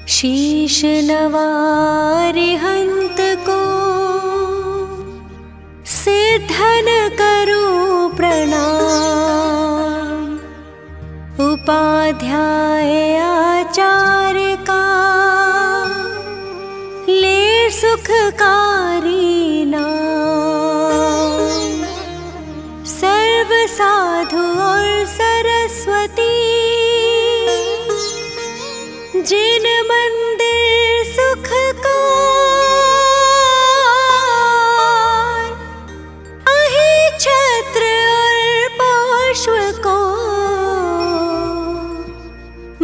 शीश नवारिहंत को सिद्धन करूं प्रणाम। उपाध्याय आचार्य का ले सुखकारी नाम। सर्व साधु और सरस्वती जिन मंदिर सुख का अहि छत्र और पार्श्व को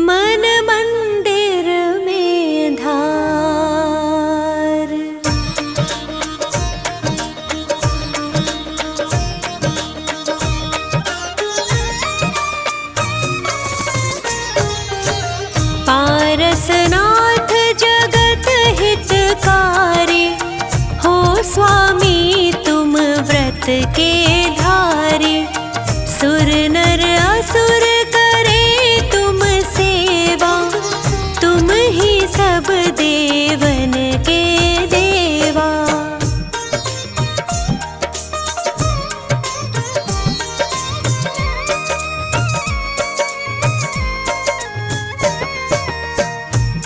मन मंदिर में धार। पारसनाथ जगत हितकारी हो स्वामी तुम व्रत के धारी। सुर नर असुर करे तुम सेवा, तुम ही सब देवन के देवा।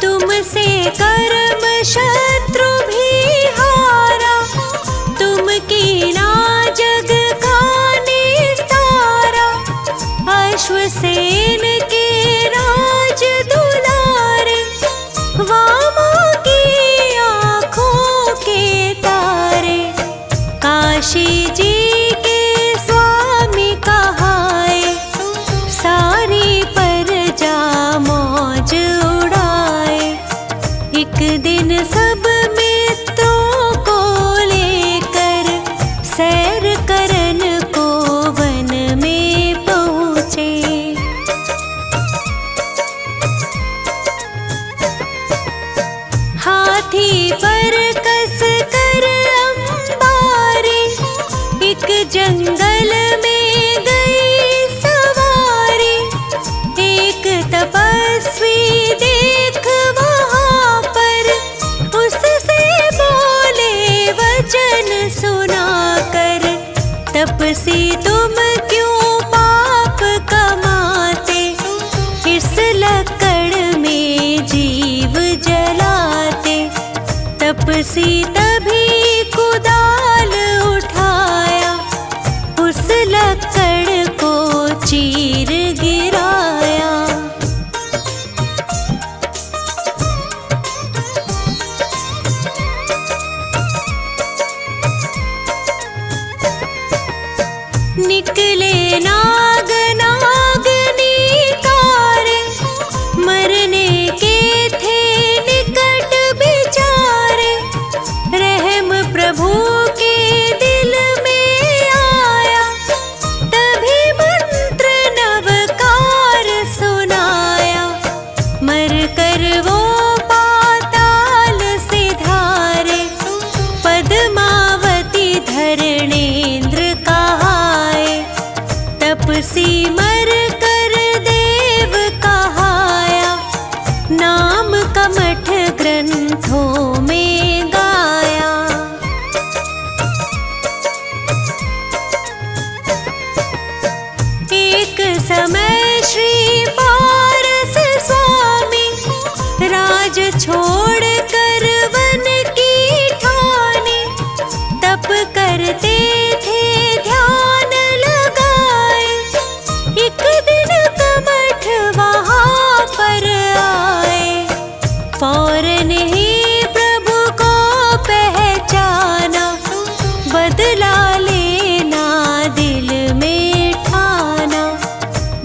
तुमसे कर्म शत्रु भी हारा, तुम कीना जग का निस्तारा। अश्वसेन के राज दुलारे, वामा की आँखों के तारे। काशी जी के स्वामी कहाए, सारी प्रजा मौज उड़ाए। एक दिन सब मित्रों को लेकर सैर करन को वन में पहुँचे। हाथी पर कस कर अंबारी, एक जंगल में गई सवारी। एक तपस्वी देख वहाँ पर, उससे बोले वचन सुनाकर। तपसी तुम क्यों पाप कमाते, इस लकड़ में जीव जलाते। तपसी तभी कुदाल उठाया, उस लकड़ को चीर गिराया। निकले नाग नागनी कारे, मरने के थे निकट बिचारे। रहम प्रभु के दिल में आया, तभी मंत्र नवकार सुनाया। मर कर वो पाताल सिधारे, पद्मावती धरणेन्द्र कहाए। तपसी मर कर देव कहाया, नाम कमठ ग्रंथों में गाया। एक समय श्री पारस स्वामी राज छोड़ कर वन की ठानी। तप करते थे ध्यान लगाए, एक दिन कमठ वहाँ पर आए। फौरन ही प्रभु को पहचाना, बदला लेना दिल में ठाना।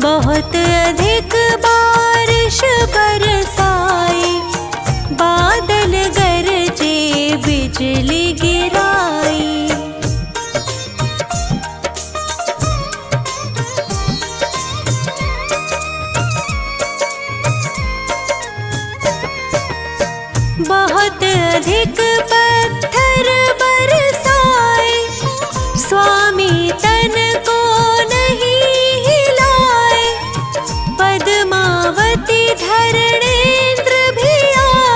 बहुत अधिक बारिश बरसाई, बादल गरजे बिजली गिराई। बहुत अधिक पत्थर बरसाए, स्वामी तन को नहीं हिलाए। पद्मावती धरणेन्द्र भी आए,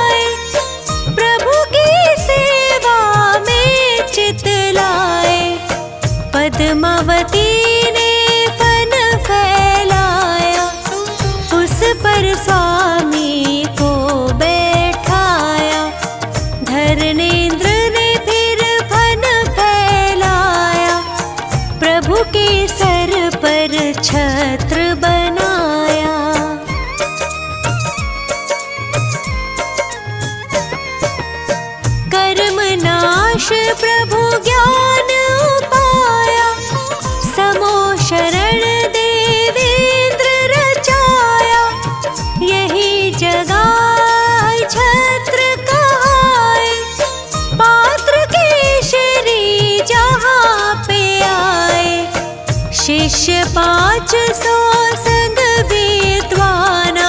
500 संग विद्वाना,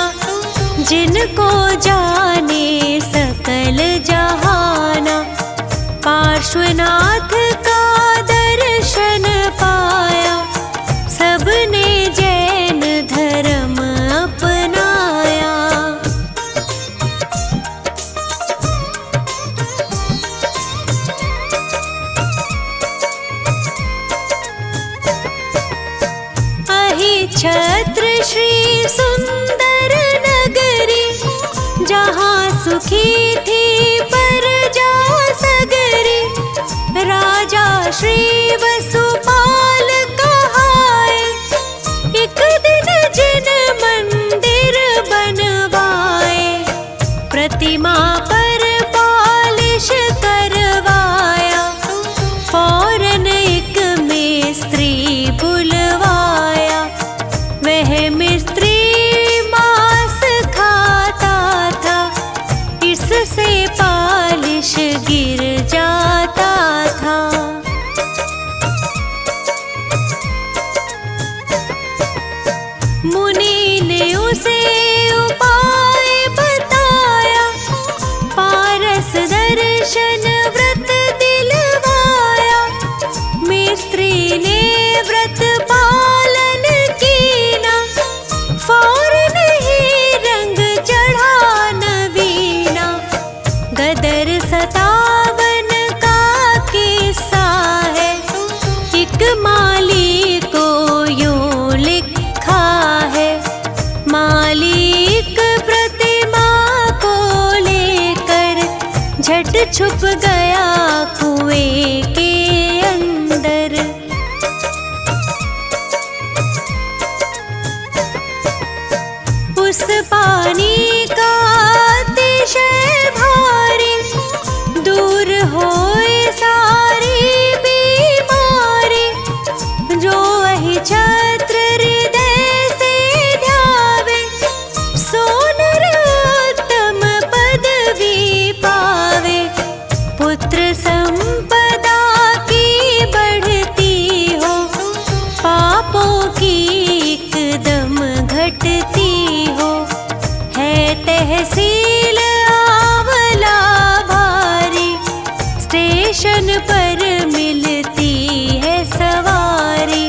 जिनको जाने सकल जहाना। पार्श्वनाथ का दर्शन पाया, सबने जैन धर्म अपनाया। छत्र श्री सुंदर नगरी, जहाँ सुखी थी प्रजा सगरी। राजा श्री वसुपाल कहाए, एक दिन जिन मंदिर बनवाए। प्रतिमा पर पालिश करवाया, फौरन एक मिस्त्री बुलवाया। वह मिस्त्री मांस खाता था, इससे पालिश गिर जाता था। मुनि ने उसे उपाय बताया, पारस दर्शन व्रत दिलवाया। मिस्त्री ने व्रत पालन कीना, फौरन ही रंग चढ़ा नवीना। गदर 57 का किस्सा है, एक माली को यूं लिखा है। मालिक प्रतिमा को लेकर झट छुप गया कुएं के अंदर। उस पानी का अतिशय भारी, दूर होए सारी बीमारी। जो वही छत्र हृदय से ध्यावे, सो नर उत्तम पदवी पावे। पुत्र संपदा की बढ़ती हो, पापों की एकदम घटती हो। है तहसील आंवला भारी, स्टेशन पर मिलती है सवारी।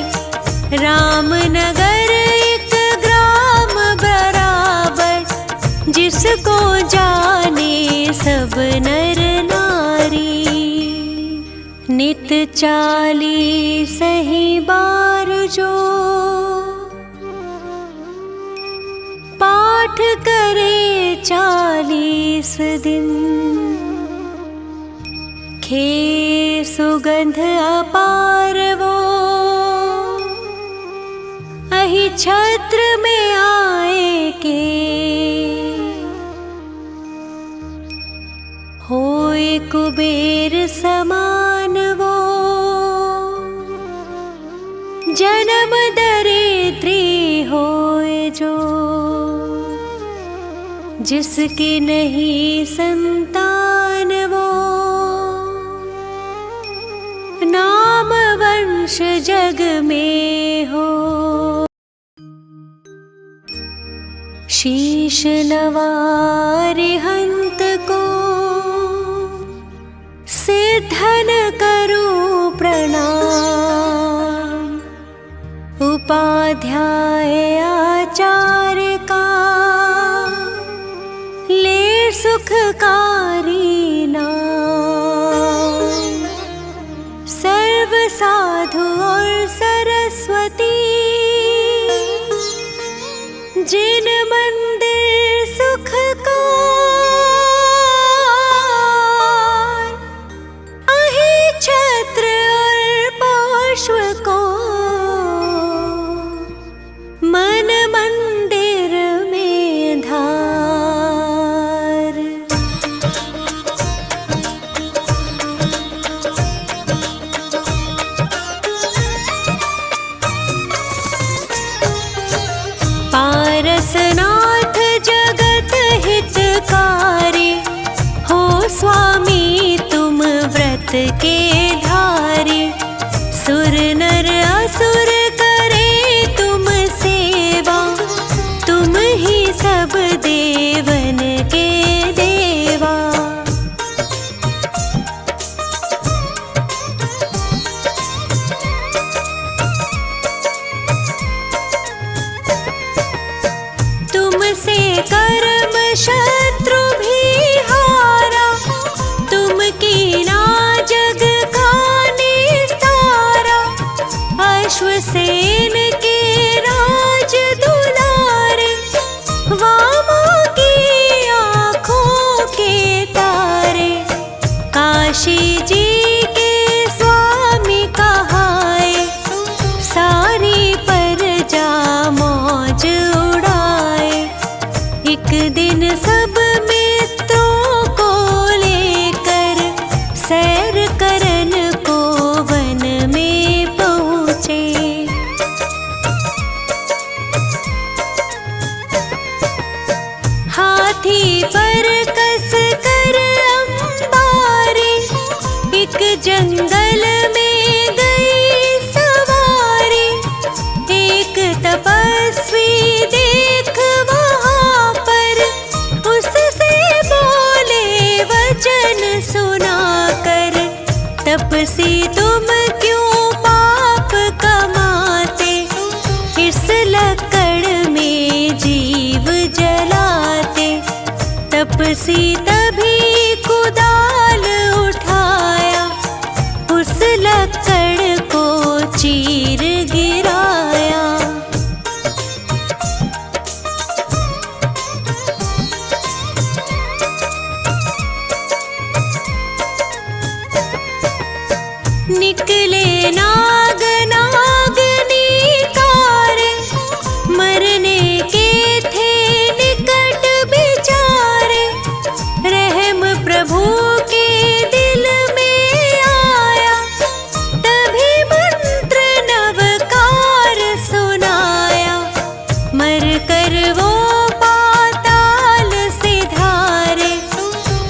रामनगर एक ग्राम बराबर, जिसको जाने सब नर नारी। नित 40 ही बार जो पाठ करे 40 दिन। खे सुगंध अपार वो, अहि छत्र में आए के। होए कुबेर समान वो, जन्म दरिद्री होए जो। जिसकी नहीं संतान वो, नाम वंश जग में हो। शीश नवारे हंत को, सिद्धन करूं प्रणाम। उपाध्याय आचार्य का, ले सुखकारी नाम। सर्व साधु और सरस्वती, जिन मंदिर सुख को। अहि छत्र और पार्श्व को, मन मंदिर में धार। पारसनाथ एक दिन सब मित्रों को लेकर सैर करन को वन में पहुँचे। हाथी पर कस कर अंबारी एक जंगल में गई सवारी। एक तपस्वी देख वहाँ पर उससे बोले वचन सुनाकर, तपसी तुम क्यों पाप कमाते, इस लकड़ में जीव जलाते। तपसी तभी कुदाल उठाया, उस लकड़ को चीर गिराया। निकले नाग नागनी कारे, मरने के थे निकट बिचारे। रहम प्रभु के दिल में आया, तभी मंत्र नवकार सुनाया। मर कर वो पाताल सिधारे,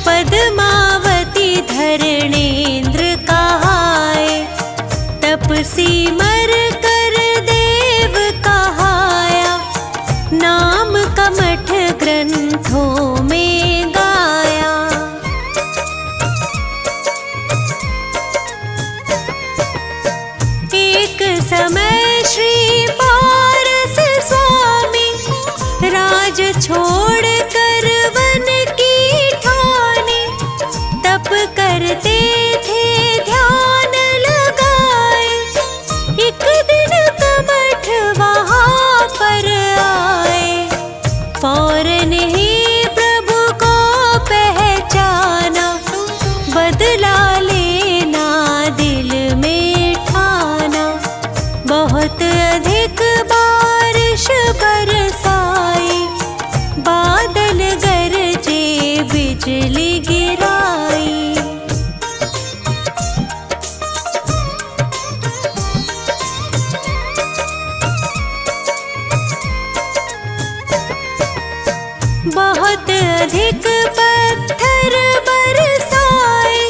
पद्मावती धरणेन्द्र कहाए। तपसी मर कर देव कहाया, नाम कमठ ग्रंथों में गाया। एक समय श्री पारस स्वामी राज छोड़ कर वन की ठानी। तप करते थे ध्यान लगाए, एक दिन कमठ वहाँ पर आए। फौरन ही प्रभु को पहचाना, बदला लेना दिल में ठाना। बहुत अधिक बारिश बरसाई, बादल गरजे बिजली गिराई। बहुत अधिक पत्थर बरसाए,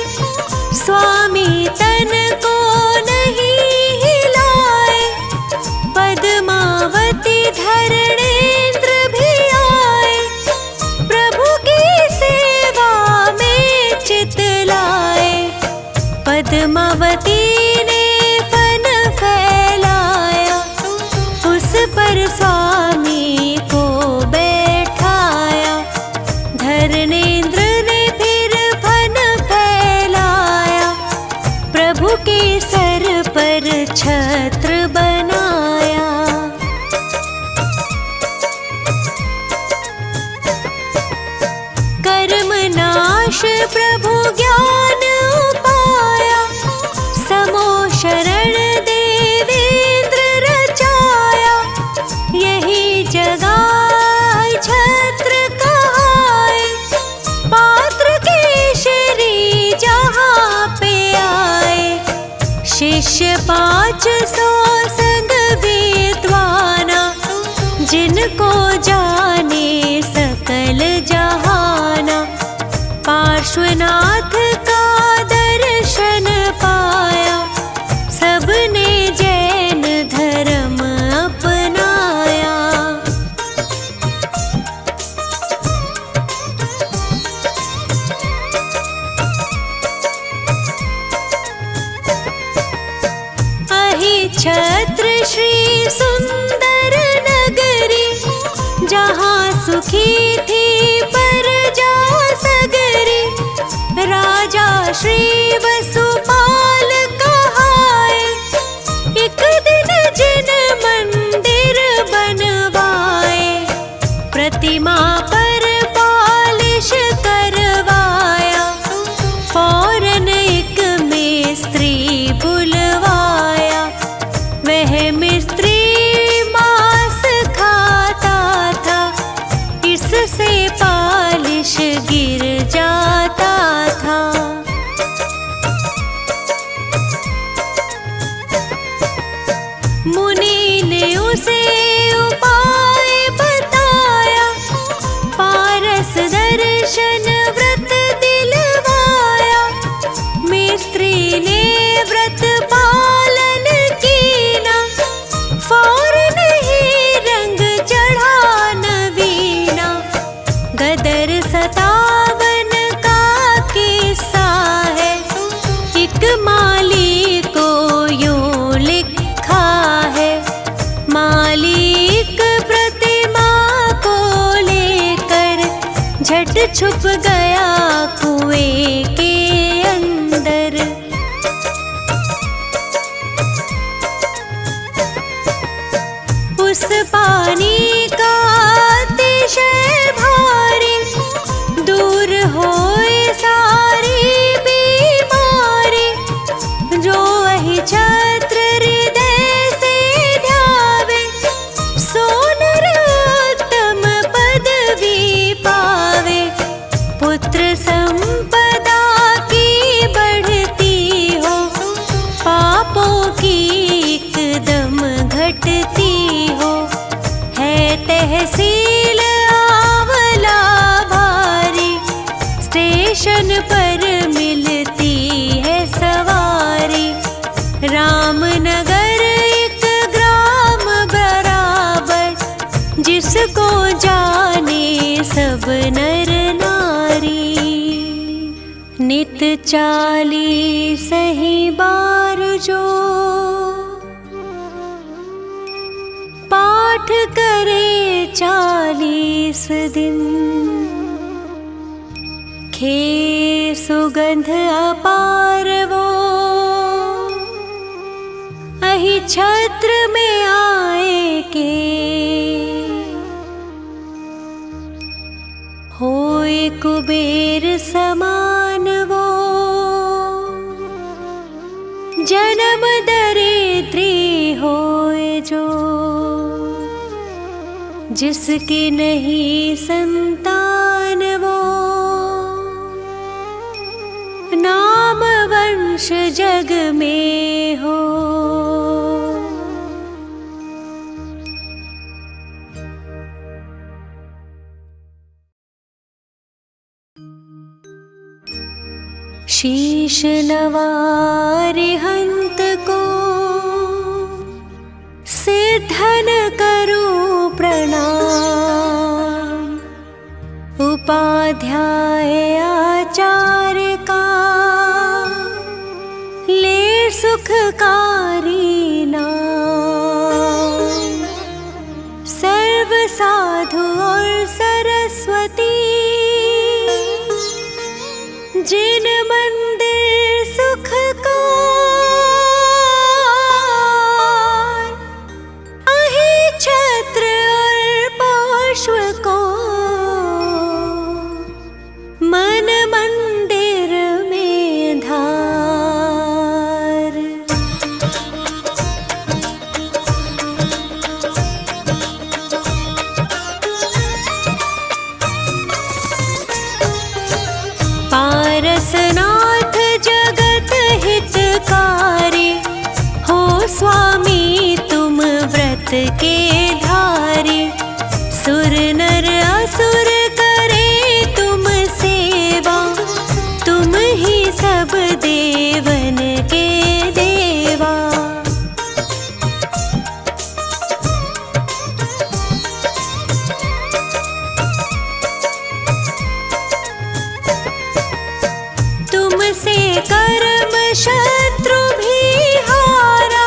स्वामी तन को नहीं हिलाए। पद्मावती धरणेन्द्र भी आए, प्रभु की सेवा में चित लाए। पद्मावती ने फन फैलाया, उस पर स्वामी को बैठाया। धरणेन्द्र ने फिर फन फैलाया, प्रभु के सर पर छत्र बनाया। कर्म नाश प्रभु ज्ञान पाया, समो शरण देवेंद्र रचाया। यही जगाए छत्र कहाए, पात्र केशरी जहाँ पे आए। शिष्य 500 संग विद्वाना, जिनको जाने सकल जहाना। पार्श्वनाथ का दर्शन पाया, सबने जैन धर्म अपनाया। छत्र श्री सुंदर नगरी, जहाँ सुखी थी प्रजा सगरी। राजा श्री वसुपाल कहाए, एक दिन जिन मंदिर बनवाए। प्रतिमा पर पालिश करवाया, फौरन एक मिस्त्री बुलवाया। वह मिस्त्री मांस खाता था, इस जिससे पालिश गिर जाता था। मुनि ने उसे उपाय बताया, पारस दर्शन व्रत दिलवाया। मिस्त्री ने व्रत पालन कीना, फौरन ही रंग चढ़ा नवीना। गदर 57 का किस्सा है, एक माली को यूं लिखा है। मालिक प्रतिमा को लेकर झट छुप गया कुएं के अंदर। उस पानी का अतिशय भारी, दूर होए सारी बीमारी। जो वही छत्र हृदय से ध्यावे, सो नर उत्तम पदवी पावे। पुत्र संपदा की बढ़ती हो, पापों की एकदम घटती हो। है तहसील आंवला भारी, स्टेशन पर मिलती है सवारी। रामनगर एक ग्राम बराबर, जिसको जाने सब नर नारी। नित 40 ही बार जो पाठ करे 40 दिन, खे सुगंध अपार वो अहि छत्र में आए के। होए कुबेर समान वो जन्म दरिद्री होए जो। जिसकी नहीं संतान वो, नाम वंश जग में हो। शीश नवारे हंत को सिद्धन करूं प्रणाम। उपाध्याय आचार्य का ले सुखकारी नाम। सर्व साधु और सरस्वती, जिन मंदिर सुख का अहि छत्र और पार्श्व को, मन मंदिर में धार। पारसनाथ जगत हितकारी, हो स्वामी तुम व्रत के धारी। सुर नर असुर करे तुम सेवा, तुम ही सब देवन के देवा। तुमसे कर्म शत्रु भी हारा,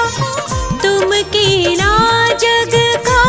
तुम कीना जग का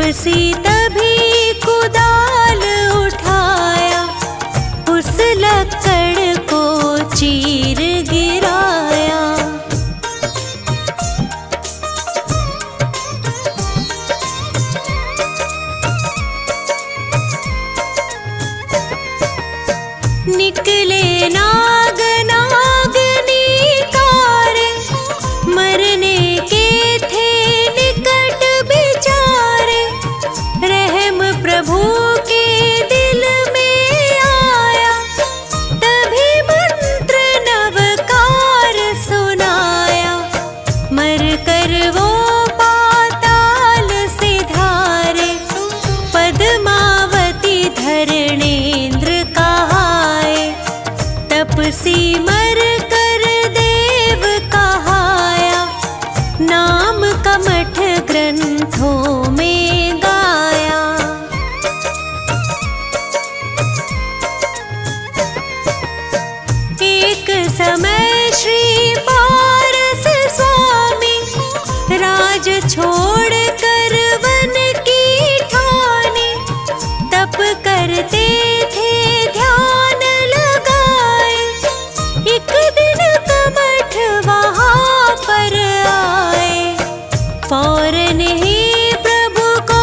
तपसी तभी कुदाल उठाया, उस लक्कड़ को चीर गिराया। निकले नाग नागनी कारे, मरने के थे निकट बिचारे। रहम प्रभु के दिल में आया, तभी मंत्र नवकार सुनाया। मर कर वो पाताल से धारे, पद्मावती धरणेंद्र कहाए। तपसी मर कर देव कहाया, नाम कमठ ग्रंथों में गाया। एक समय श्री पारस स्वामी, राज छोड़ कर वन की ठानी। तप करते थे ध्यान लगाए, एक दिन कमठ वहाँ पर आए। फौरन ही प्रभु को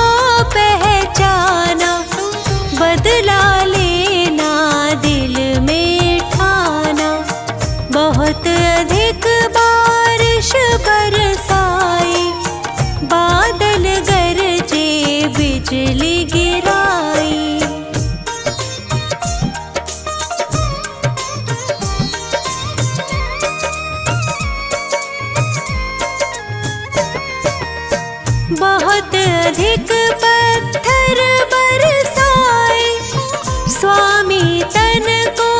पहचाना, बदला लेना दिल में ठाना। बहुत अधिक बारिश बरसाई, बादल गरजे बिजली गिराई। बहुत अधिक पत्थर बरसाए, स्वामी तन को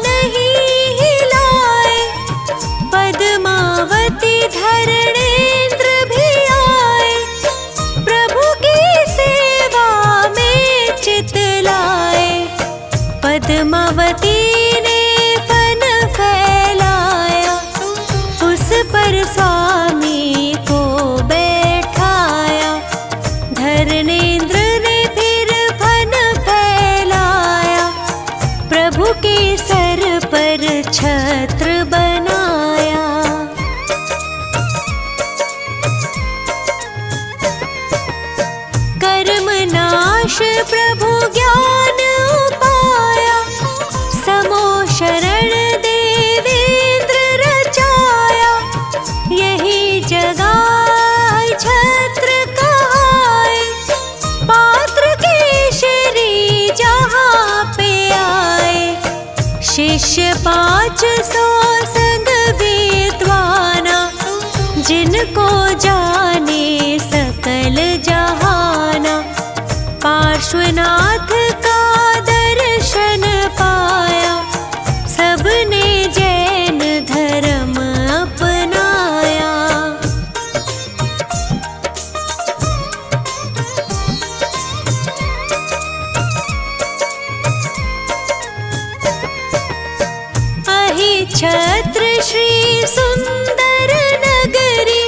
नहीं हिलाए। पद्मावती धरणेंद्र भी आए, प्रभु की सेवा में चित लाए। पद्मावती ने फन फैलाया, उस पर स्वामी को बैठाया। धरणेंद्र ने फिर फन फैलाया, प्रभु के सर पर छत्र बनाया। कर्म नाश प्रभु ज्ञान उपाया, समो शरण देवेंद्र रचाया। यही जगाए छत्र कहाए, पात्र केशरी जहाँ पे आए। शिष्य 500 संग विद्वाना, जिनको जाने सकल जहाना। पार्श्वनाथ का दर्शन पाया, सबने जैन धर्म अपनाया। छत्र श्री सुंदर नगरी,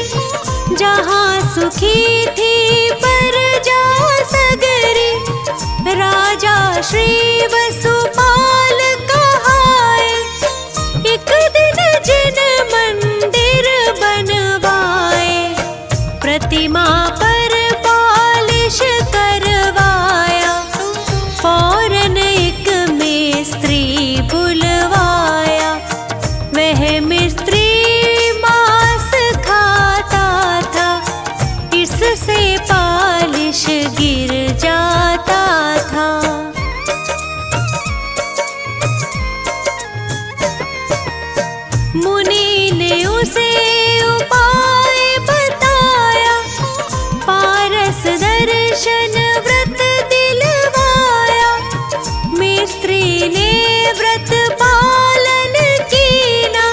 जहाँ सुखी थी प्रजा सगरी। राजा श्री वसुपाल कहाए, एक दिन जिन मंदिर बनवाए। प्रतिमा पर पालिश करवाया, फौरन एक मिस्त्री बुलवाया। वह मिस्त्री मांस खाता था, इससे पालिश गिर जाता था। मुनि ने उसे उपाय बताया, पारस दर्शन व्रत दिलवाया। मिस्त्री ने व्रत पालन कीना,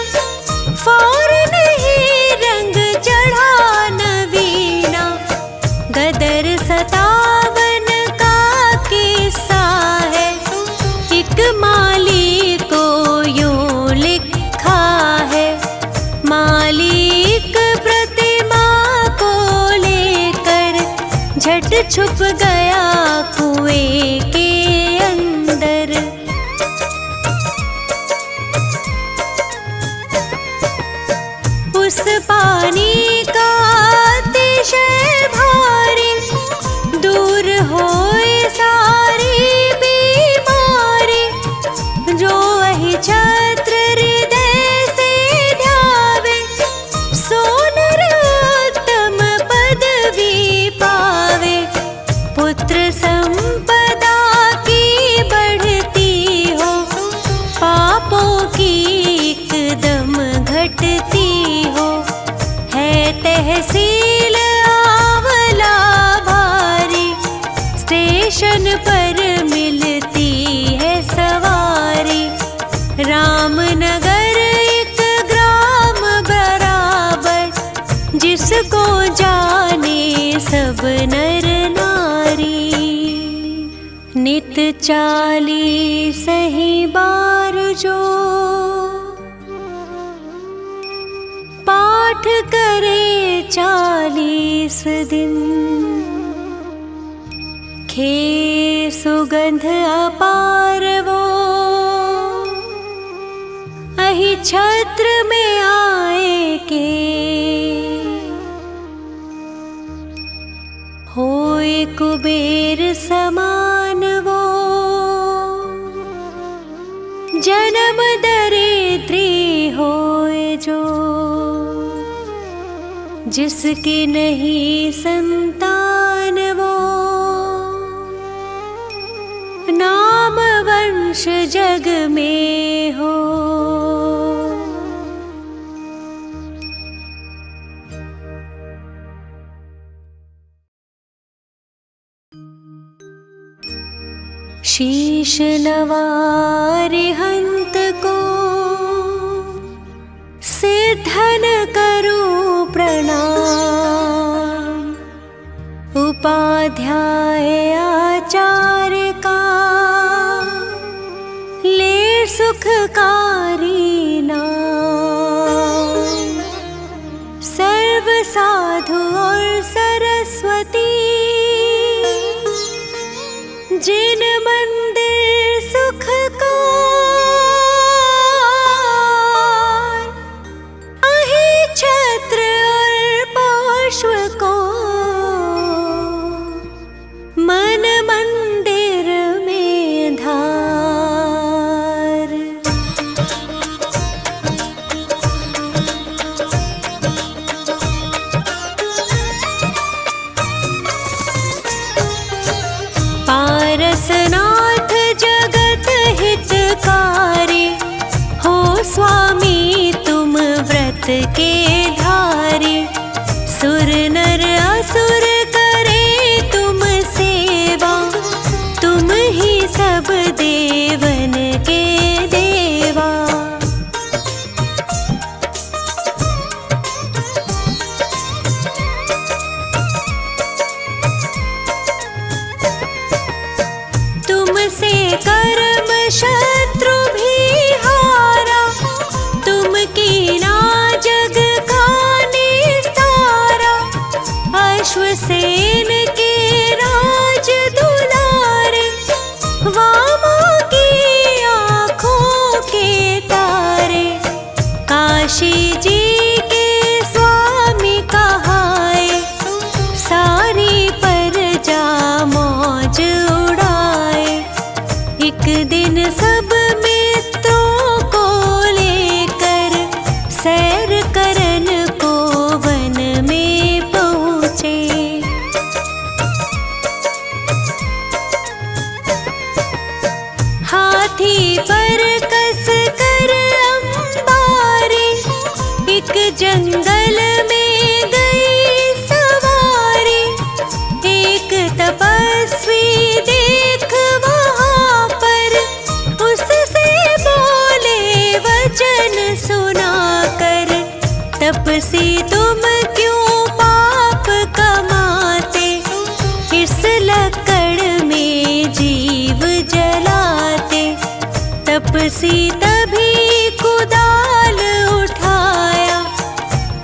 छुप गया कुएं के अंदर। उस पानी का अतिशय भारी, दूर होए सारी बीमारी। जो वही छत्र हृदय से ध्यावे, सो नरोत्तम पदवी पावे। पुत्र संपदा की बढ़ती हो, पापों की एकदम घटती हो। है तहसील आंवला भारी, स्टेशन पर मिलती है सवारी। रामनगर एक ग्राम बराबर, जिसको जाने सब नर नारी। नित 40 ही बार जो पाठ करे 40 दिन, खे सुगंध अपार वो अहि छत्र में आए के। होए कुबेर समान वो, जन्म दरिद्री होए जो। जिसकी नहीं संतान वो, नाम वंश जग में हो। शीश नवारे हंत को, सिद्धन करूं प्रणाम। उपाध्याय आचार्य का, ले सुखकारी नाम। सर्व साधु और सरस्वती, जिन मंदिर सुख का अहि छत्र और पार्श्व को, मन मंदिर में धार। पारसनाथ जगत हितकारी, हो स्वामी तुम व्रत के धारी। सुर नर असुर करे तुम सेवा, तुम ही सब देवन के देवा। तुमसे कर्म शत्रु भी हारा, तुम कीना जग का निस्तारा। अश्वसेन के राज दुलारे, वामा की आँखों के तारे। काशी जी के स्वामी कहाए, सारी प्रजा मौज उड़ाए। एक दिन सब मित्रों को लेकर, सैर करन को वन में पहुँचे। हाथी पर कस कर अंबारी, एक जंगल में गई सवारी। एक तपस्वी देख वहाँ पर, उससे बोले वचन सुनाकर। तपसी तुम क्यों पाप कमाते, इस लकड़ में जीव जलाते। तपसी तभी कुदाल उठाया,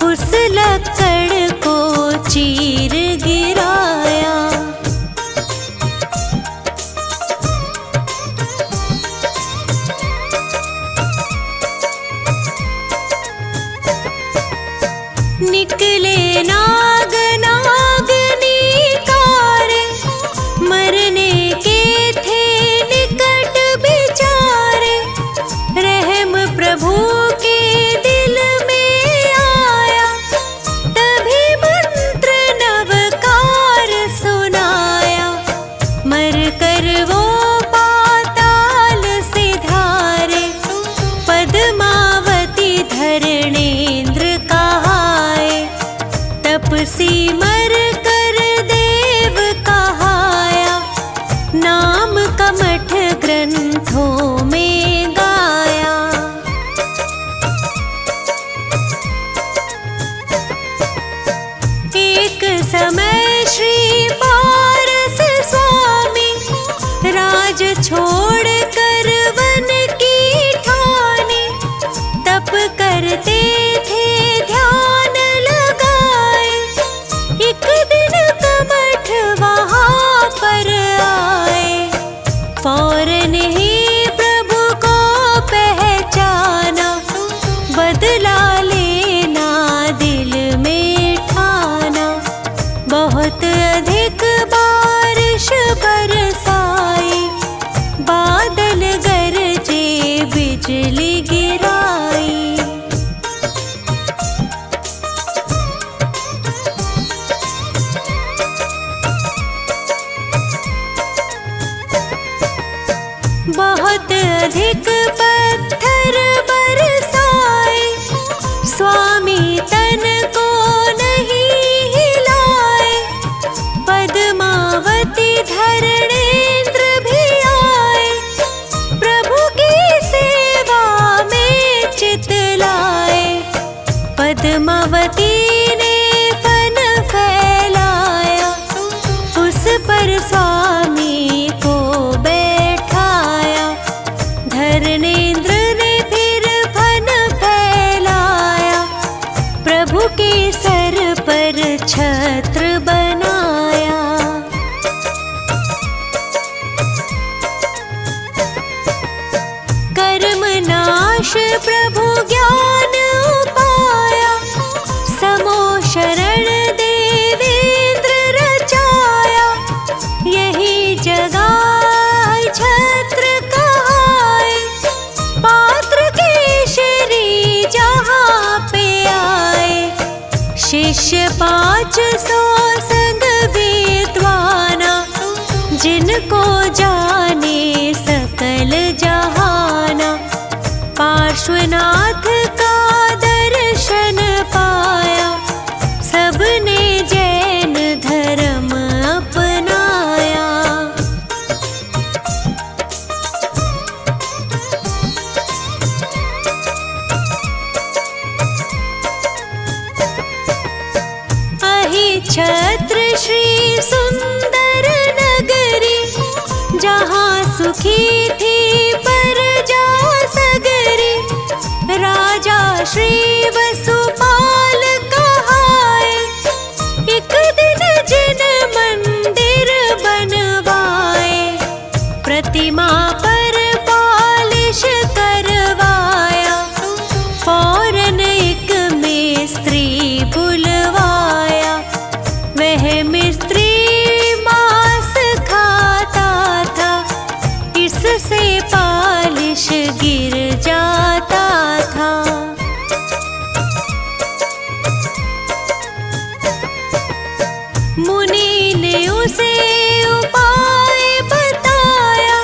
उस लकड़ को चीर गिराया। निकले नाग नागनी कारे, मरने के थे निकट बिचारे। रहम प्रभु के दिल में आया, तभी मंत्र नवकार सुनाया। मर कर वो पाताल से धारे, पद्मावती धरणेन्द्र कहाए। तपसी मर कर देव कहाया, नाम कमठ ग्रंथों में गाया। एक समय श्री पारस स्वामी, राज छोड़ कर वन की ठानी। तप करते थे ध्यान लगाए, एक दिन कमठ वहाँ पर आए। फौरन ही प्रभु को पहचाना, बदला लेना दिल में ठाना। बहुत अधिक बारिश बरसाई, बादल गरजे बिजली गिराई। बहुत अधिक पत्थर बरसाए, स्वामी तन को नहीं हिलाए। पद्मावती धरणेन्द्र भी आए, प्रभु की सेवा में चित लाए। पद्मावती ने फन फैलाया, उस पर स्वामी को बैठाया। धरणेन्द्र ने फिर फन फैलाया, प्रभु के सर पर छत्र बनाया। कर्म नाश प्रभु ज्ञान पाया, समो शरण देवेंद्र रचाया। यही जगाए छत्र कहाए, पात्र केशरी जहाँ पे आए। शिष्य 500 संग विद्वाना, जिनको जाने सकल जहाना। पार्श्वनाथ का दर्शन पाया, सबने जैन धर्म अपनाया। छत्र श्री सुंदर नगरी, जहाँ सुखी थी प्रजा सगरी। राजा श्री वसुपाल कहाए, एक दिन जिन मंदिर बनवाए। प्रतिमा पर पालिश करवाया, फौरन एक मिस्त्री बुलवाया। वह मिस्त्री मांस खाता था, इससे पालिश गिर जाता था। मुनि ने उसे उपाय बताया,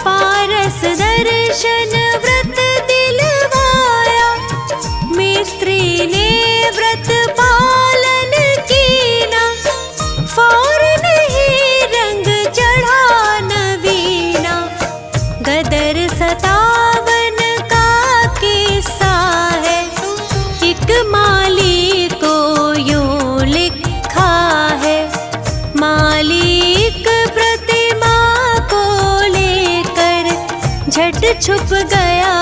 पारस दर्शन व्रत दिलवाया। मिस्त्री ने व्रत पालन कीना, फौरन ही रंग चढ़ा नवीना। गदर 57 का किस्सा है, एक माली को यूं लिखा है। मालिक प्रतिमा को लेकर झट छुप गया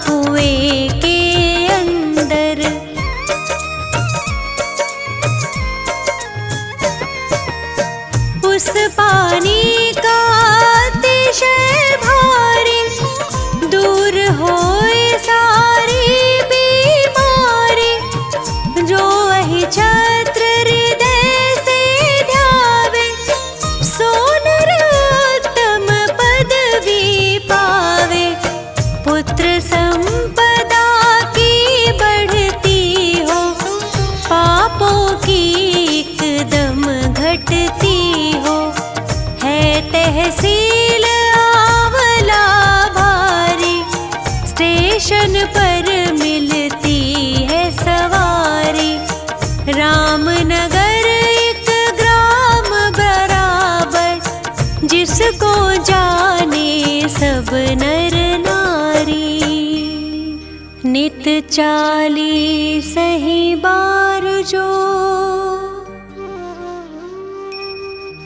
कुएं के अंदर। उस पानी का अतिशय भारी, दूर होए सारी बीमारी। जो पर मिलती है सवारी। रामनगर एक ग्राम बराबर, जिसको जाने सब नर नारी। नित 40 ही बार जो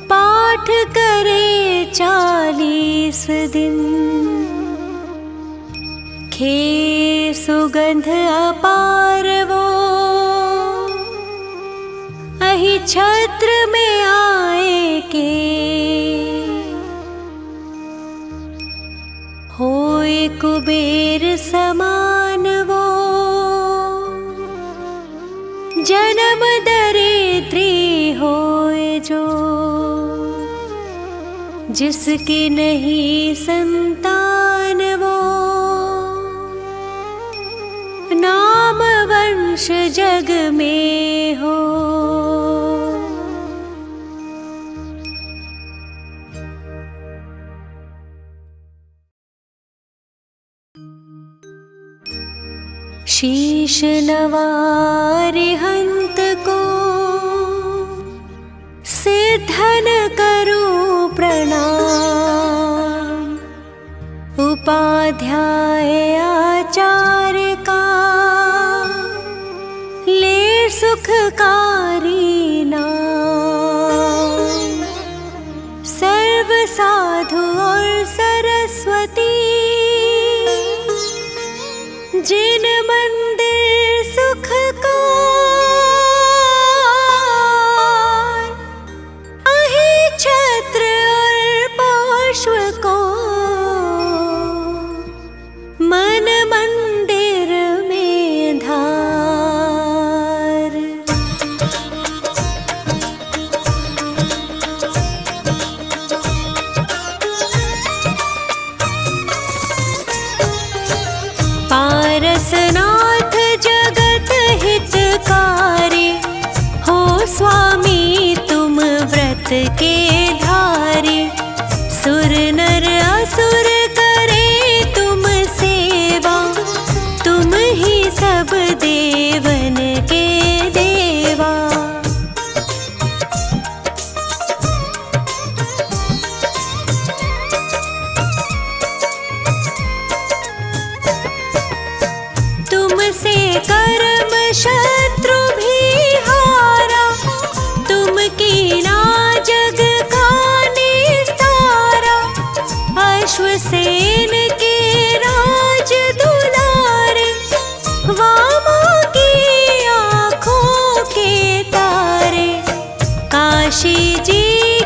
पाठ करे 40 दिन, खे सुगंध अपार वो अहि छत्र में आए के। होए कुबेर समान वो जन्म दरिद्री होए जो। जिसकी नहीं संतान वो नाम वंश जग में हो। शीश नवारे हंत को सिद्धन करूं प्रणाम। उपाध्याय आचार्य का ले सुखकारी नाम। सर्व साधु और सरस्वती जिन मंदिर सुख का अहि छत्र और पार्श्व को मन मंदिर में धार। पारसनाथ जगत हितकारी, हो स्वामी तुम व्रत के धारी। सुर नर असुर करे तुम सेवा, तुम ही सब देवन के देवा। तुमसे कर्म शत्रु भी हारा, तुम कीना जग का निस्तारा। अश्वसेन के राज दुलारे, वामा की आँखों के तारे। काशी जी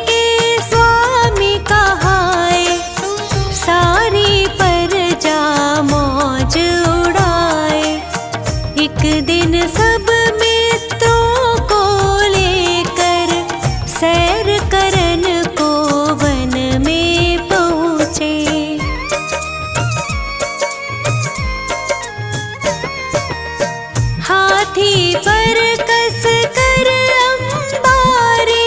के स्वामी कहाए, सारी प्रजा मौज उड़ाए। एक दिन सब मित्रों को लेकर सैर करन को वन में पहुँचे। हाथी पर कस कर अंबारी,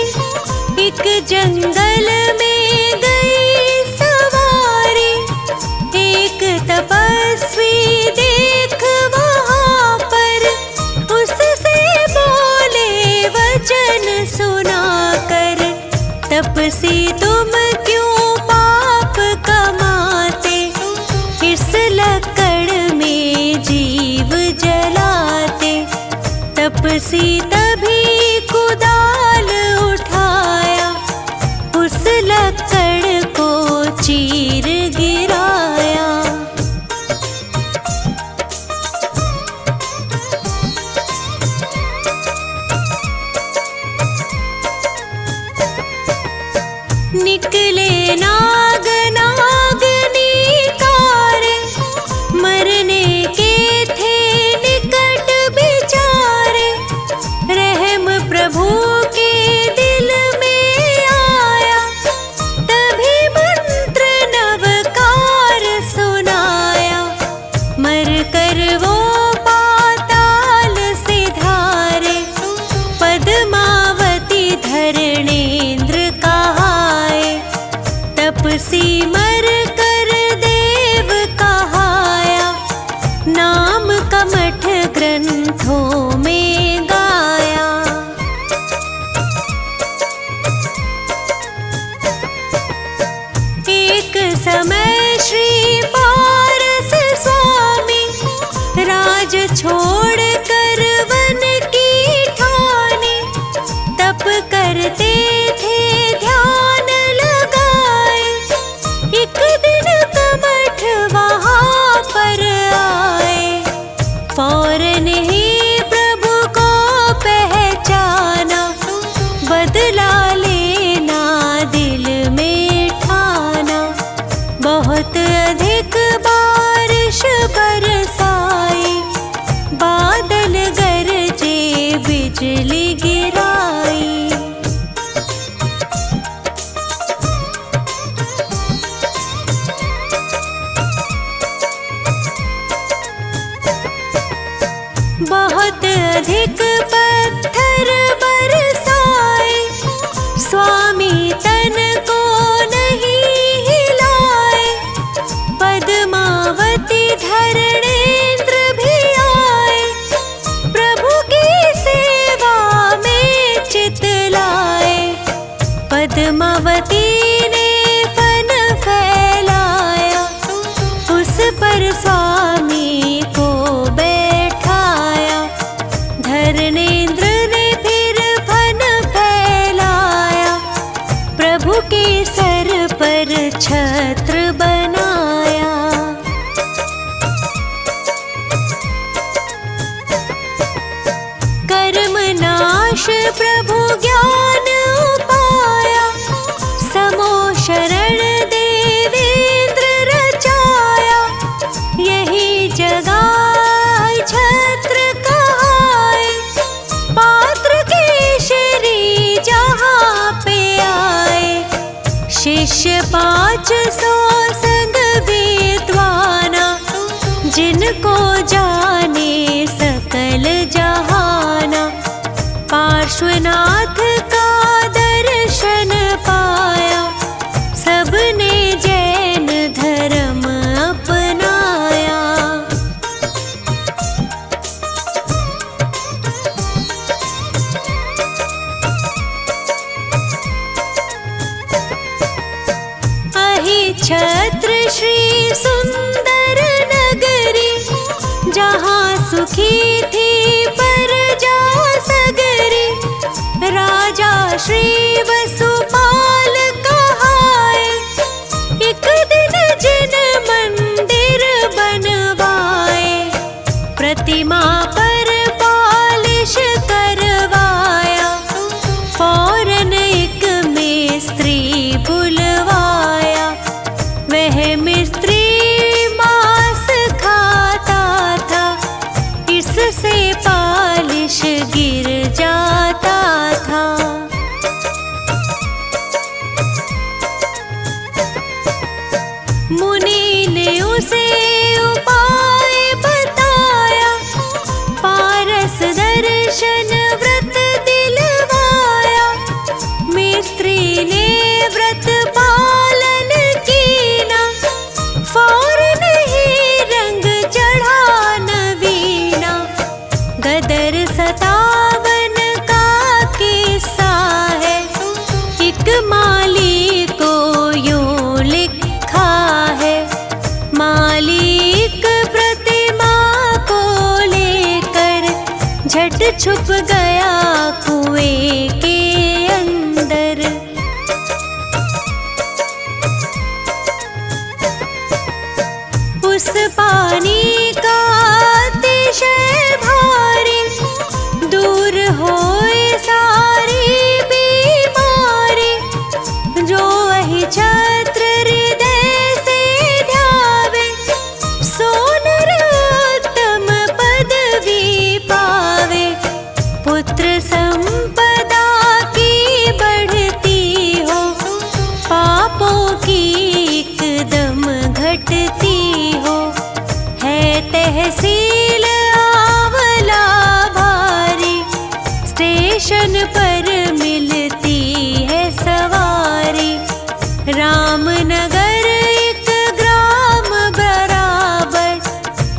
एक जंगल में गई सवारी। एक तपस्वी देख वहाँ पर, उससे बोले वचन सुनाकर। तपसी तुम क्यों पाप कमाते, इस लकड़ में जीव जलाते। तपसी तभी कुदाल उठाया, उस लकड़ को चीर गिराया। निकले नाग नागनी कारे, मरने के थे निकट बिचारे। रहम प्रभु के दिल में आया, तभी मंत्र नवकार सुनाया। मर कर वो पाताल से धारे, पद्मावती धरणेन्द्र कहाए। तप अधिक पत्थर बरसाए, स्वामी तन को नहीं हिलाए। पद्मावती धरणेंद्र भी आए, प्रभु की सेवा में चित लाए। पद्मावती ने फन फैलाया, उस पर स्वामी को बैठाया। धरणेंद्र ने फिर फन फैलाया, प्रभु के सर पर छत्र बनाया। कर्म नाश प्रभु ज्ञान उपाया, समो शरण देवेंद्र रचाया। यही जगाए छत्र कहाए, पात्र केशरी जहाँ पे आए। शिष्य 500 संग विद्वाना, जिनको जाने सकल जहाना। पार्श्वनाथ का दर्शन पाया, सबने जैन धर्म अपनाया। अहिछत्र श्री सुंदर नगरी, जहाँ सुखी थी प्रजा सगरी। राजा श्री वसुपाल कहाए, एक दिन जिन मंदिर बनवाए। प्रतिमा पर पालिश करवाया, फौरन एक मिस्त्री बुलवाया। वह मिस्त्री मांस खाता था, इससे पालिश गिर जाता था। मुनि ने उसे उपाय बताया, पारस दर्शन व्रत दिलवाया। मिस्त्री ने व्रत पालन कीना, फौरन ही रंग चढ़ा नवीना। गदर 57 का किस्सा है, एक माली को यूं लिखा है। मालिक प्रतिमा को लेकर झट छुप गया कुएं के अंदर। उस पानी का अतिशय भारी, दूर होए सारी बीमारी। जो वही छत्र हृदय से ध्यावे, सो नरोत्तम पदवी पावे। पुत्र संपदा की बढ़ती हो, पापों की एकदम घटती हो। है तहसील आंवला भारी, स्टेशन पर मिलती है सवारी। रामनगर एक ग्राम बराबर,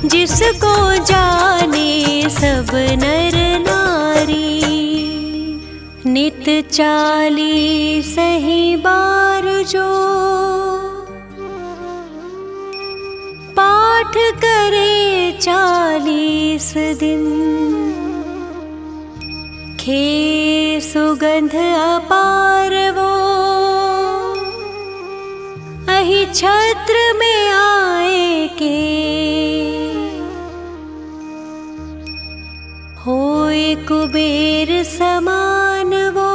जिसको जाने सब नर नारी। नित 40 ही बार जो पाठ करे 40 दिन, खे सुगंध अपार वो अहिछत्र में आए के। होए कुबेर समान वो,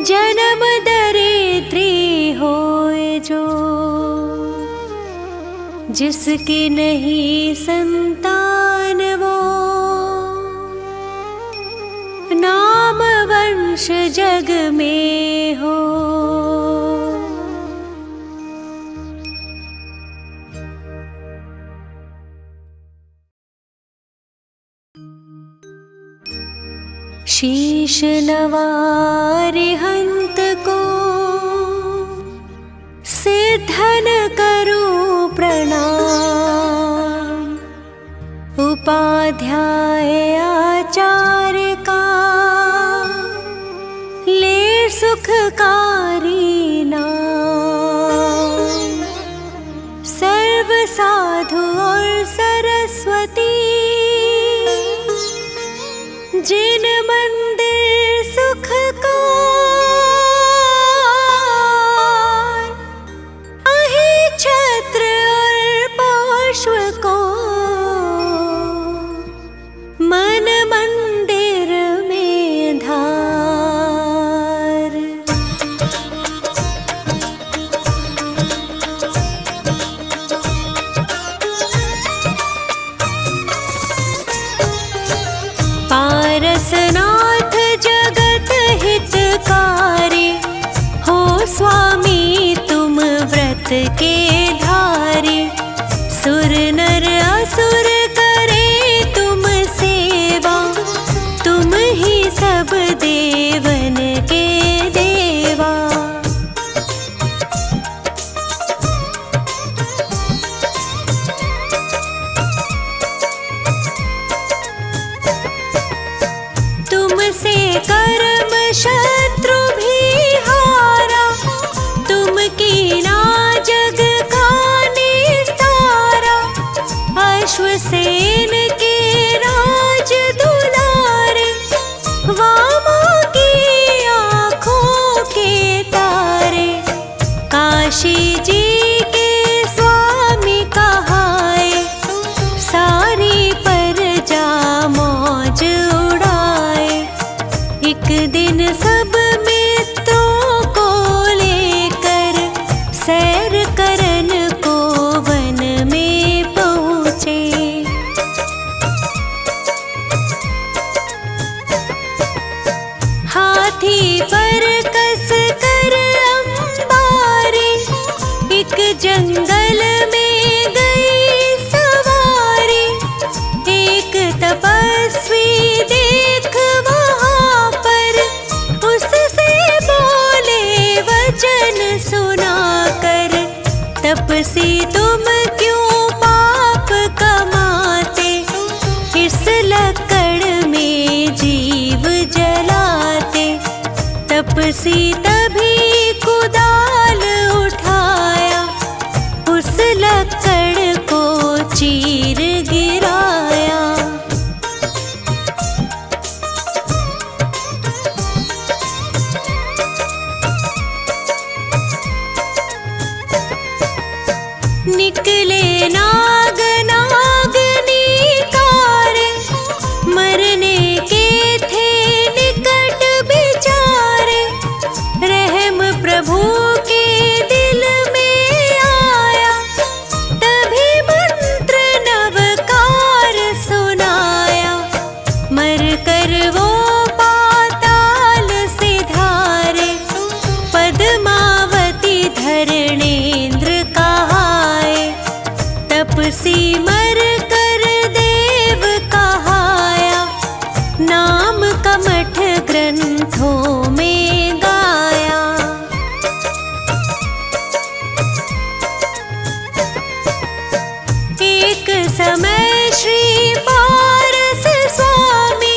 जन्म दरिद्री होए जो। जिसकी नहीं संतान वो, नाम वंश जग में हो। शीश नवारे हंत को सिद्धन करूं प्रणाम। उपाध्याय आचार्य का ले सुखकारी नाम। सर्व साधु और सरस्वती जिन मंदिर सुख का अहि छत्र और पार्श्व को मन मंदिर में धार। पारसनाथ जगत हितकारी हो स्वामी तुम व्रत के धारी। सुर नर असुर करे तुम सेवा तुम ही सब देवन के देवा। तुमसे कर्म शत्रु भी हारा तुम कीना जग का निस्तारा। अश्वसेन के राज दुलारे वामा की आँखों के तारे। काशी जी के स्वामी कहाए सारी प्रजा मौज उड़ाए। एक दिन सब मित्रों को लेकर सैर करन को वन में पहुँचे। हाथी पर कस कर अंबारी एक जंगल में गई सवारी। एक तपस्वी देख वहाँ पर उससे बोले वचन सुनाकर। तपसी तुम क्यों पाप कमाते इस लकड़ में जीव जलाते। तपसी तभी कुदाल उठाया उस लकड़ को चीर गिराया। निकले नाग नागनी कारे मरने के थे निकट बिचारे। रहम प्रभु के दिल में आया तभी मंत्र नवकार सुनाया। मर कर वो पाताल से धारे पद्मावती धरणेन्द्र कहाए। तपसी मर कर देव कहाया नाम कमठ ग्रंथों में गाया। एक समय श्री पारस स्वामी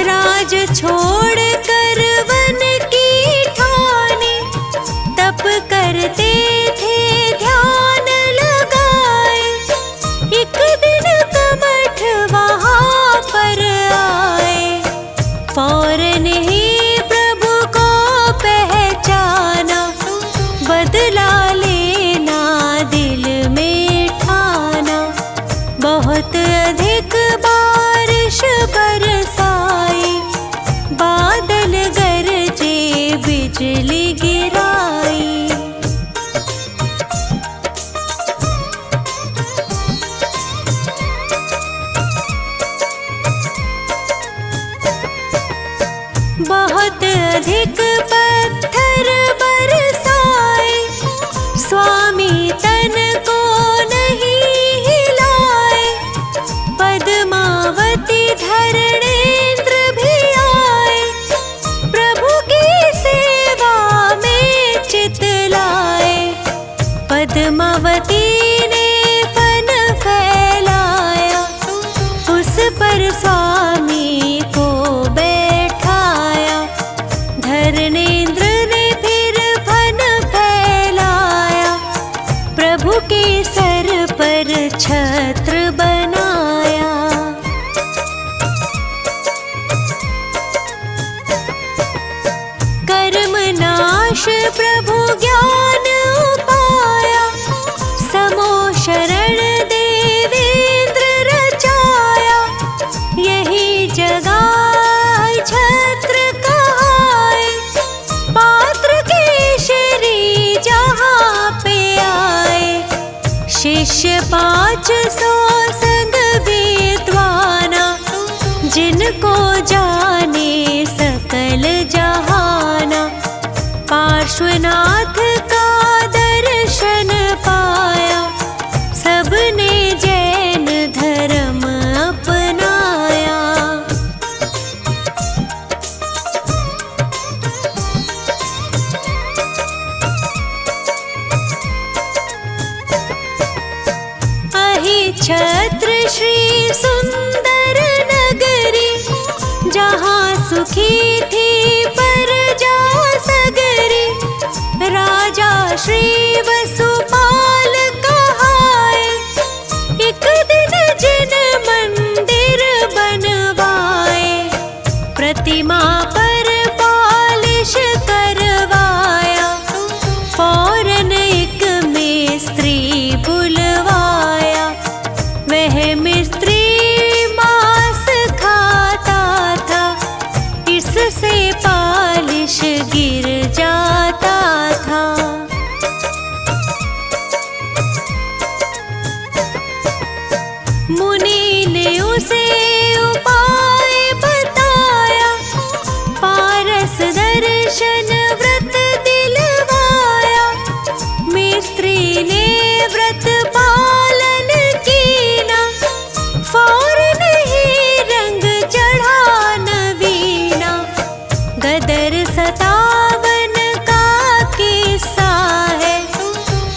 राज छोड़ कर वन की ठानी। तप करते थे ध्यान लगाए एक दिन कमठ वहाँ पर आए। फौरन ही प्रभु को पहचाना बदला लेना दिल में ठाना। बहुत अधिक बारिश बरसाई बादल गरजे बिजली गिराई। बहुत अधिक पत्थर बरसाए स्वामी तन को नहीं हिलाए। पद्मावती धरणेन्द्र भी आए शिष्य 500 संग विद्वाना, जिनको जाने सकल जहाना। पार्श्वनाथ का दर्शन पाया, सबने जैन धर्म अपनाया। छत्र श्री सुंदर नगरी, जहाँ सुखी थी प्रजा सगरी। राजा श्री वसुपाल कहाए, एक दिन जिन मंदिर बनवाए। प्रतिमा पर पालिश करवाया, फौरन एक मिस्त्री बुलवाया। वह मिस्त्री मांस खाता था, इससे पालिश गिर जाता था। मुनि ने उसे उपाय बताया, पारस दर्शन व्रत दिलवाया। मिस्त्री ने व्रत पालन कीना, फौरन ही रंग चढ़ा नवीना। गदर 57 का किस्सा है,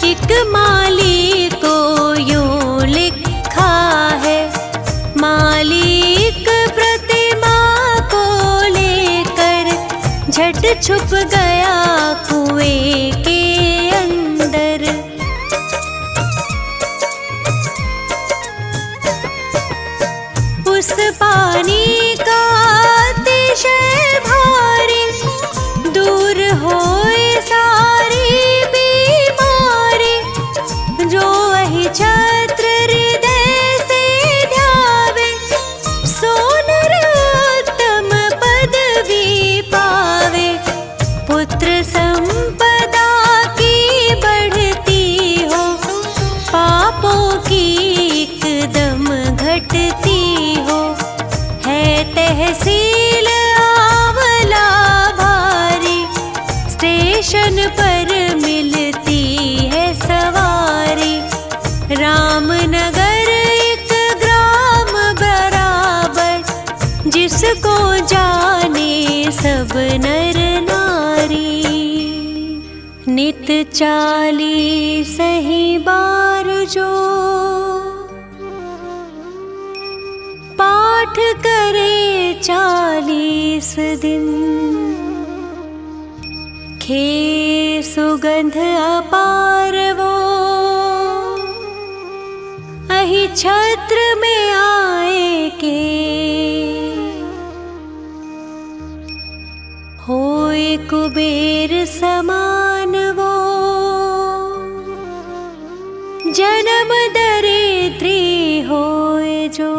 एक माली को यूं लिखा है। मालिक प्रतिमा को लेकर झट छुप गया कुएं के अंदर। उस पानी का अतिशय भारी, दूर होए सारी बीमारी। जो वही छत्र हृदय से ध्यावे, सो नर उत्तम पदवी पावे। पुत्र संपदा की बढ़ती हो, पापों की एकदम घटती हो। है तहसील आंवला भारी, स्टेशन पर मिलती है सवारी। रामनगर एक ग्राम बराबर, जिसको जाने सब नर नारी। नित 40 ही बार जो पाठ करे 40 दिन, खे सुगंध अपार वो अहि छत्र में आए के। होए कुबेर समान वो, जन्म दरिद्री होए जो।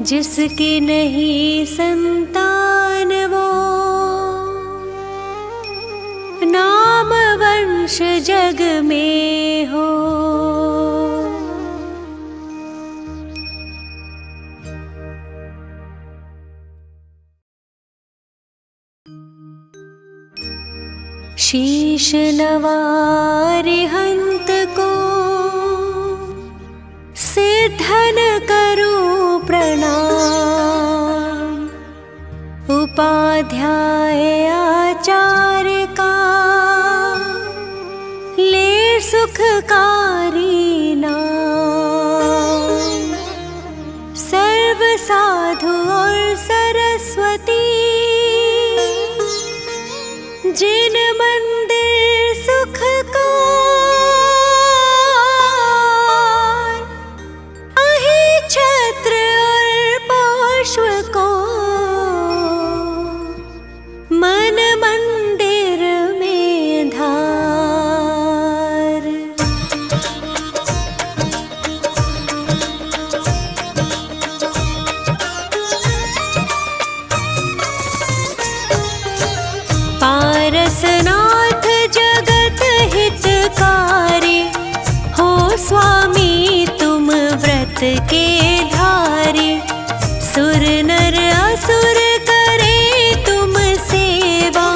जिसकी नहीं संतान वो, नाम वंश जग में हो। शीश नवारे हंत को, सिद्धन करूं प्रणाम। उपाध्याय आचार्य का, ले सुखकारी नाम। सर्व साधु और सरस्वती, जिन मंदिर सुख को अहि छत्र और पार्श्व को, मन मंदिर में धार। पारसनाथ जगत हितकारी, के धारी। सुर नर असुर करे तुम सेवा,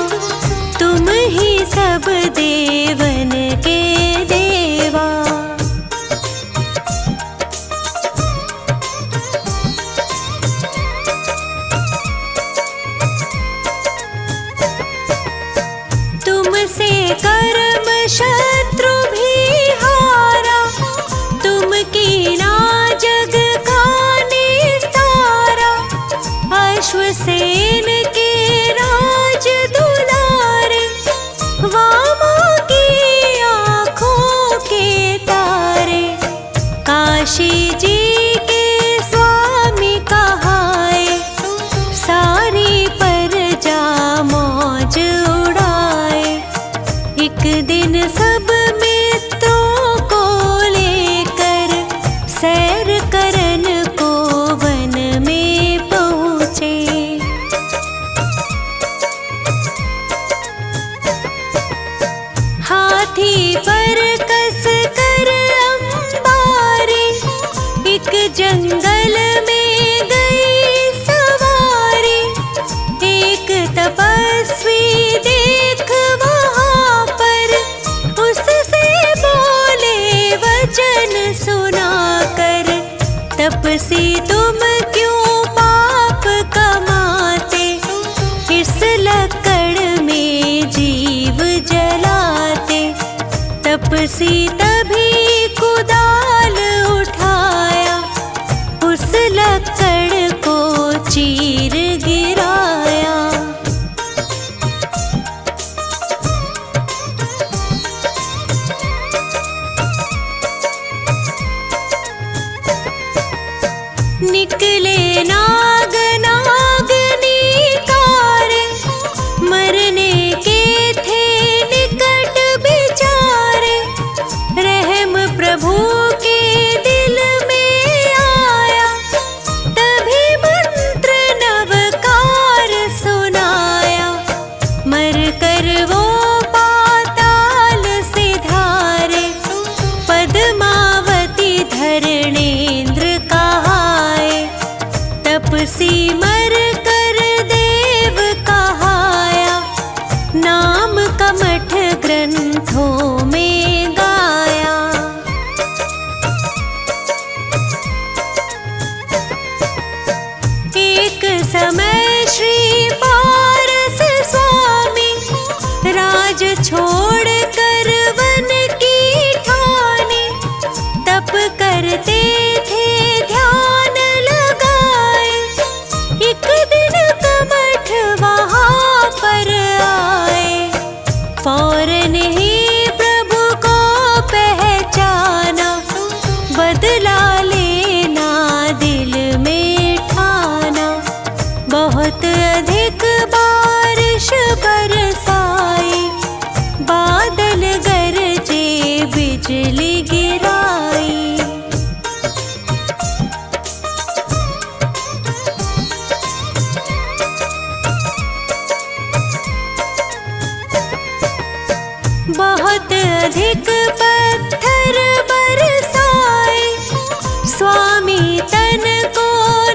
तुम ही सब देवन के देवा। तुमसे कर्म शत्रु भी हारा, तुम कीना जग का निस्तारा। अश्वसेन के राज दुलारे, वामा की आँखों के तारे। काशी जी के स्वामी कहाए, सारी प्रजा मौज उड़ाए। एक दिन सब मित्रों को लेकर सैर करन को वन में पहुँचे। हाथी पर कस कर अंबारी, एक जंगल में गई सवारी। एक तपस्वी देख वहाँ पर, उससे बोले वचन सुनाकर। तपसी तुम क्यों पाप कमाते, इस लक्कड़ में जीव जलाते। तपसी तभी कुदाल उठाया, उस लक्कड़ को चीर गिराया। निकले नाग नागनी कारे, मरने के थे निकट बिचारे। रहम प्रभु के दिल में आया, तभी मंत्र नवकार सुनाया। मर कर वो पाताल सिधारे, पद्मावती धरणेन्द्र कहाए। तपसी मर कर देव कहाया, नाम कमठ ग्रंथों में गाया। एक समय श्री पारस स्वामी, राज छोड़ कर वन की ठानी। तप करते थे ध्यान लगाए, एक दिन कमठ वहाँ पर आए। फौरन ही प्रभु को पहचाना, बदला लेना दिल में ठाना। बहुत अधिक बारिश बरसाई, बादल गरजे बिजली गिराई। बहुत अधिक पत्थर बरसाए, स्वामी तन को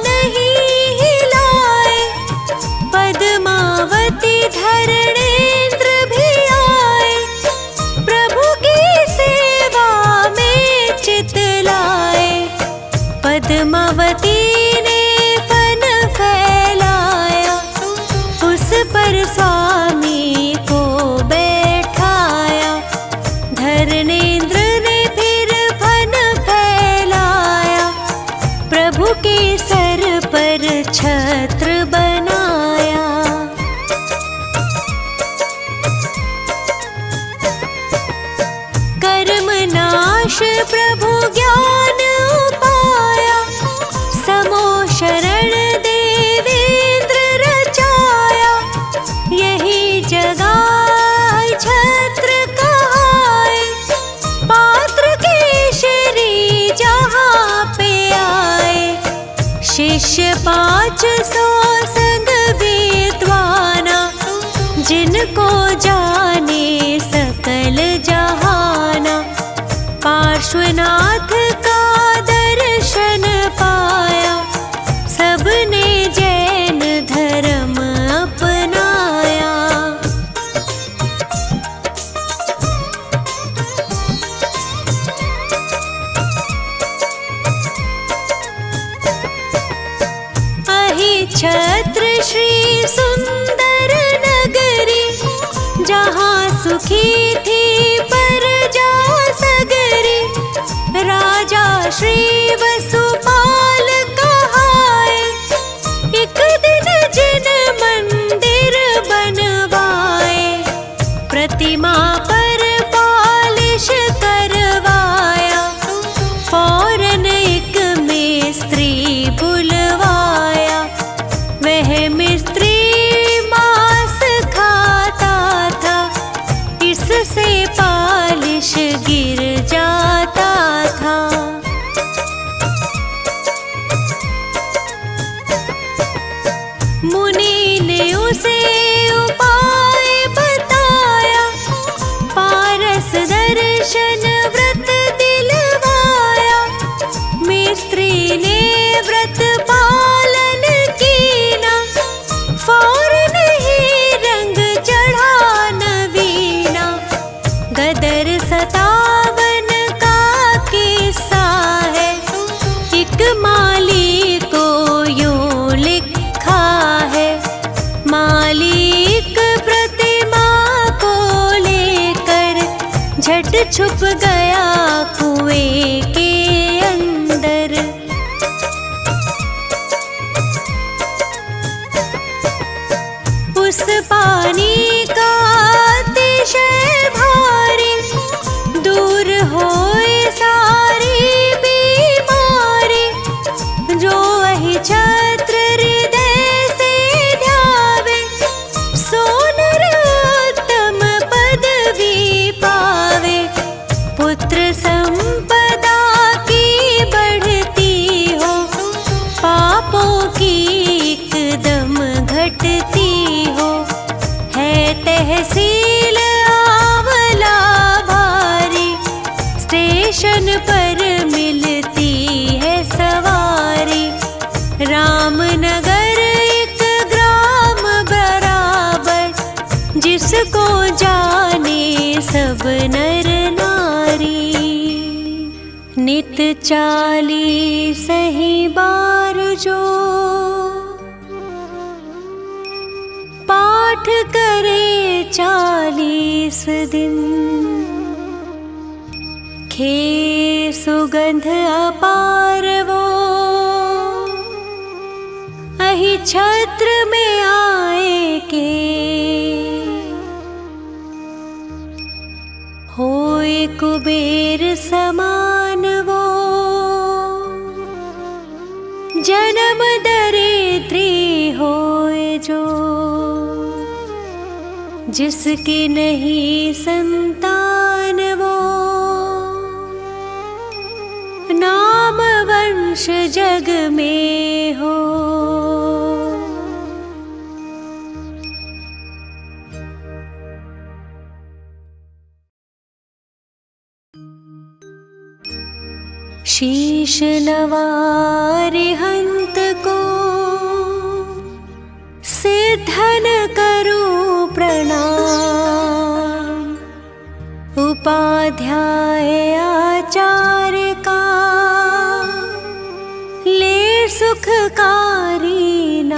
नहीं हिलाए। पद्मावती धरणेन्द्र भी आए, प्रभु की सेवा में चित लाए। पद्मावती ने फन फैलाया, उस पर स्वामी को बैठाया। धरणेन्द्र ने फिर फन फैलाया, प्रभु के सर पर छत्र बनाया। कर्म नाश प्रभु ज्ञान पाया, समो शरण देवेंद्र रचाया। यही जगाए छत्र कहाए, पात्र केशरी जहाँ पे आए। शिष्य 500 संग विद्वाना, जिनको जाने सकल जहाना। पार्श्वनाथ का दर्शन छत्र श्री सुंदर नगरी, जहाँ सुखी थी प्रजा सगरी। राजा श्री वसुपाल कहाए, एक दिन जिन मंदिर बनवाए। प्रतिमा पर पालिश करवाया, फौरन एक मिस्त्री बुलवाया। वह मिस्त्री मांस खाता था, इससे पालिश गिर जाता था। मुनि ने उसे उपाय बताया, पारस दर्शन व्रत दिलवाया। मिस्त्री ने व्रत पालन कीना, फौरन ही रंग चढ़ा नवीना। गदर 57 का किस्सा है, एक माली को यूं लिखा है। मालिक प्रतिमा को लेकर झट छुप गया कुएं के अंदर। उस पानी का अतिशय भारी, दूर होए सारी बीमारी। जो वही छत्र हृदय से ध्यावे, सो नर उत्तम पदवी पावे। पुत्र संपदा की बढ़ती हो, पापों की एकदम घटती हो। है तहसील आंवला भारी, स्टेशन पर मिलती है सवारी। रामनगर एक ग्राम बराबर, जिसको जाने सब नर नारी। नित 40 ही बार जो पाठ करे 40 दिन, खे सुगंध अपार वो अहि छत्र में आए के। होए कुबेर समान वो, जन्म दरिद्री होए जो। जिसकी नहीं संतान वो, नाम वंश जग में हो। शीश नवारि हंत को, सिद्धन करूं प्रणाम। उपाध्याय आचार्य का, ले सुखकारी नाम।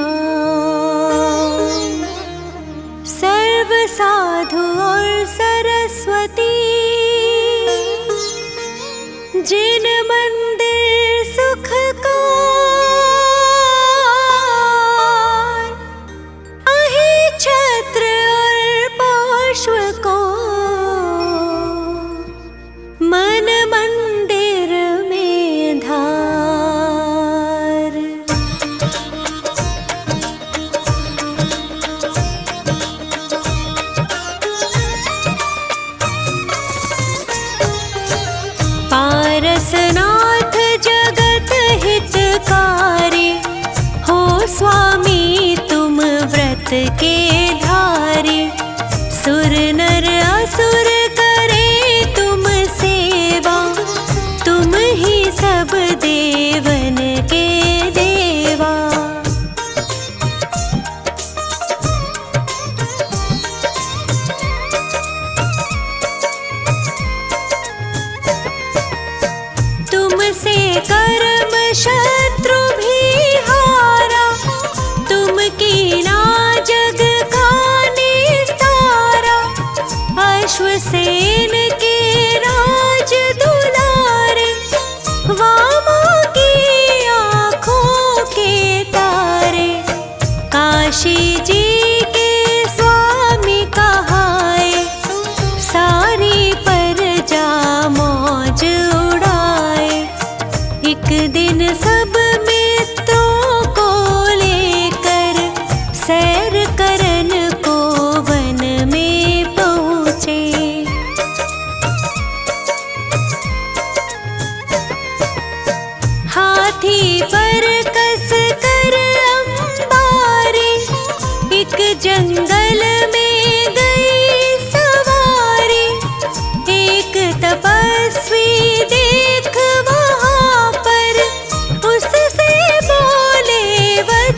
सर्व साधु और सरस्वती, जिन मंदिर सुख का। अहि छत्र और पार्श्व को, मन मंदिर में धार। पारसनाथ जगत हितकारी, हो स्वामी तुम व्रत के धारी। सुर नर असुर करे तुम सेवा, तुम ही सब देवन के देवा। तुमसे कर्म शत्रु भी हारा,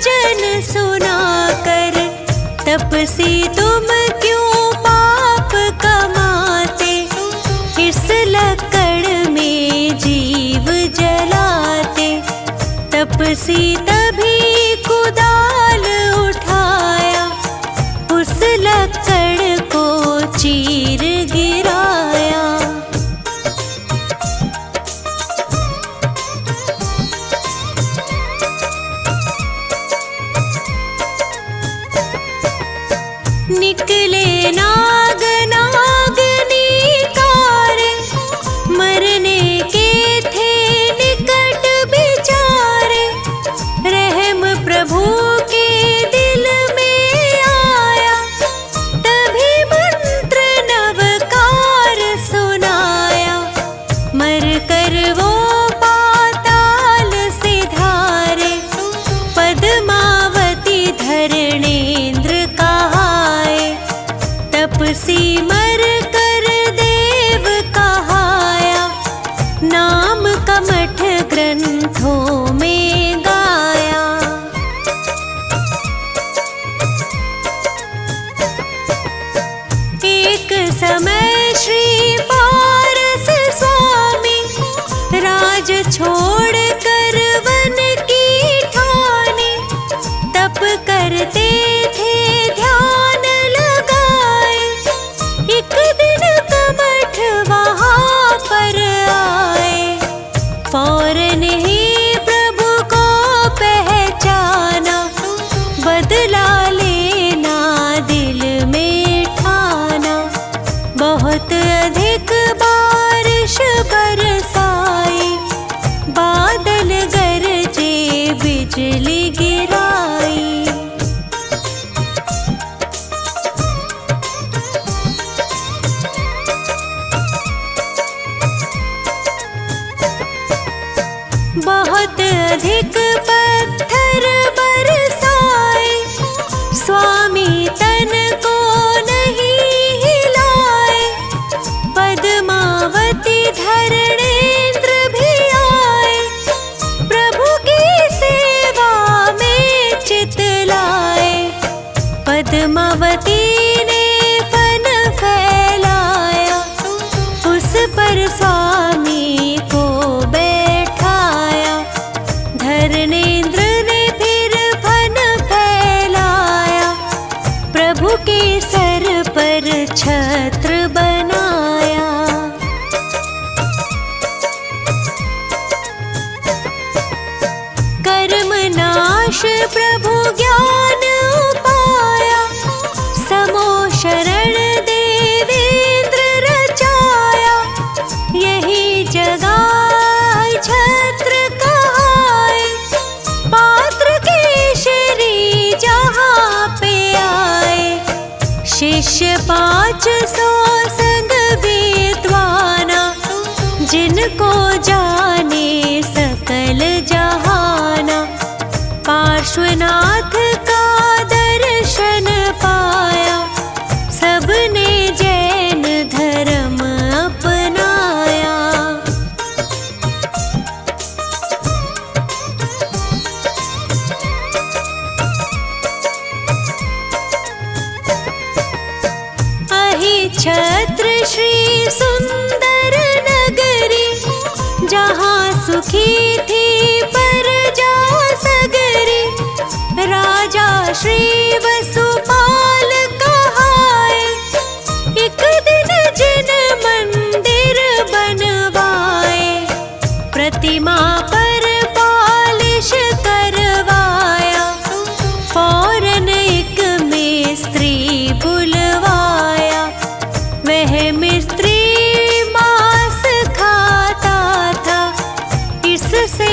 वचन सुनाकर, तपसी तुम क्यों पाप कमाते, इस लक्कड़ में जीव जलाते। तपसी तभी कुदाल उठाया, उस लक्कड़ को चीर गिराया। निकले नाग नागनी कारे, मरने के थे निकट बिचारे। रहम प्रभु के दिल में आया, तभी मंत्र नवकार सुनाया। मर कर वो पाताल सिधारे, पद्मावती धरणेन्द्र कहाए। तपसी मर कर देव कहाया, नाम कमठ ग्रंथों में गाया। एक समय श्री पारस स्वामी, राज छोड़ कर वन की ठानी। तप करते थे ध्यान लगाए, एक दिन कमठ वहाँ पर आए। फौरन ही प्रभु को पहचाना, बदला लेना दिल में ठाना। बहुत अधिक बारिश बरसाई, बादल गरजे बिजली गिराई। बहुत अधिक पत्थर बरसाए, स्वामी तन को नहीं हिलाए। पद्मावती धरणेन्द्र भी आए, प्रभु की सेवा में चित लाए। पद्मावती ने फन फैलाया, उस पर स्वामी को बैठाया। धरणेन्द्र ने फिर फन फैलाया, प्रभु के सर पर छत्र बनाया। कर्म नाश प्रभु ज्ञान पाया, समो शरण देवेंद्र रचाया। यही जगाए छत्र कहाए, पात्र केशरी जहाँ पे आए। शिष्य 500 संग विद्वाना, जिनको जाने सकल जहाना। पार्श्वनाथ का दर्शन पाया, सबने जैन धर्म अपनाया। अहि छत्र श्री सुंदर नगरी, जहाँ सुखी थी प्रजा सगरी। राजा श्री वसुपाल कहाए, एक दिन जिन मंदिर बनवाए। प्रतिमा पर पालिश करवाया, फौरन एक मिस्त्री बुलवाया। वह मिस्त्री मांस खाता था, इससे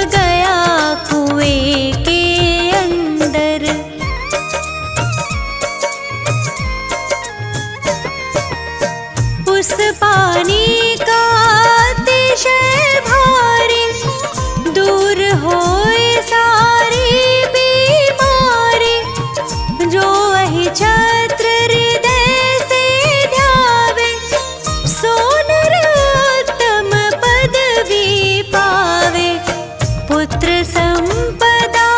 गया कुएं के अंदर। उस पानी का अतिशय भारी, दूर होए सारी बीमारी। जो वही छत्र हृदय से ध्यावे, सो नरोत्तम पदवी पावे। पुत्र संपदा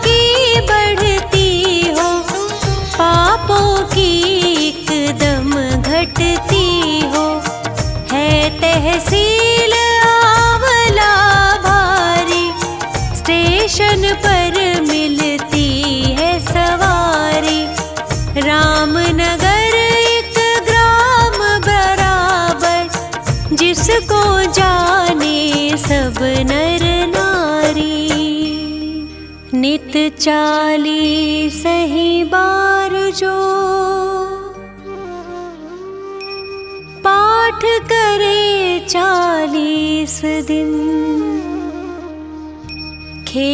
की बढ़ती हो, पापों की एकदम घटती हो। है तहसील आंवला भारी, स्टेशन पर मिलती है सवारी। रामनगर एक ग्राम बराबर, जिसको जाने सब नर नारी। नित 40 ही बार जो पाठ करे 40 दिन, खे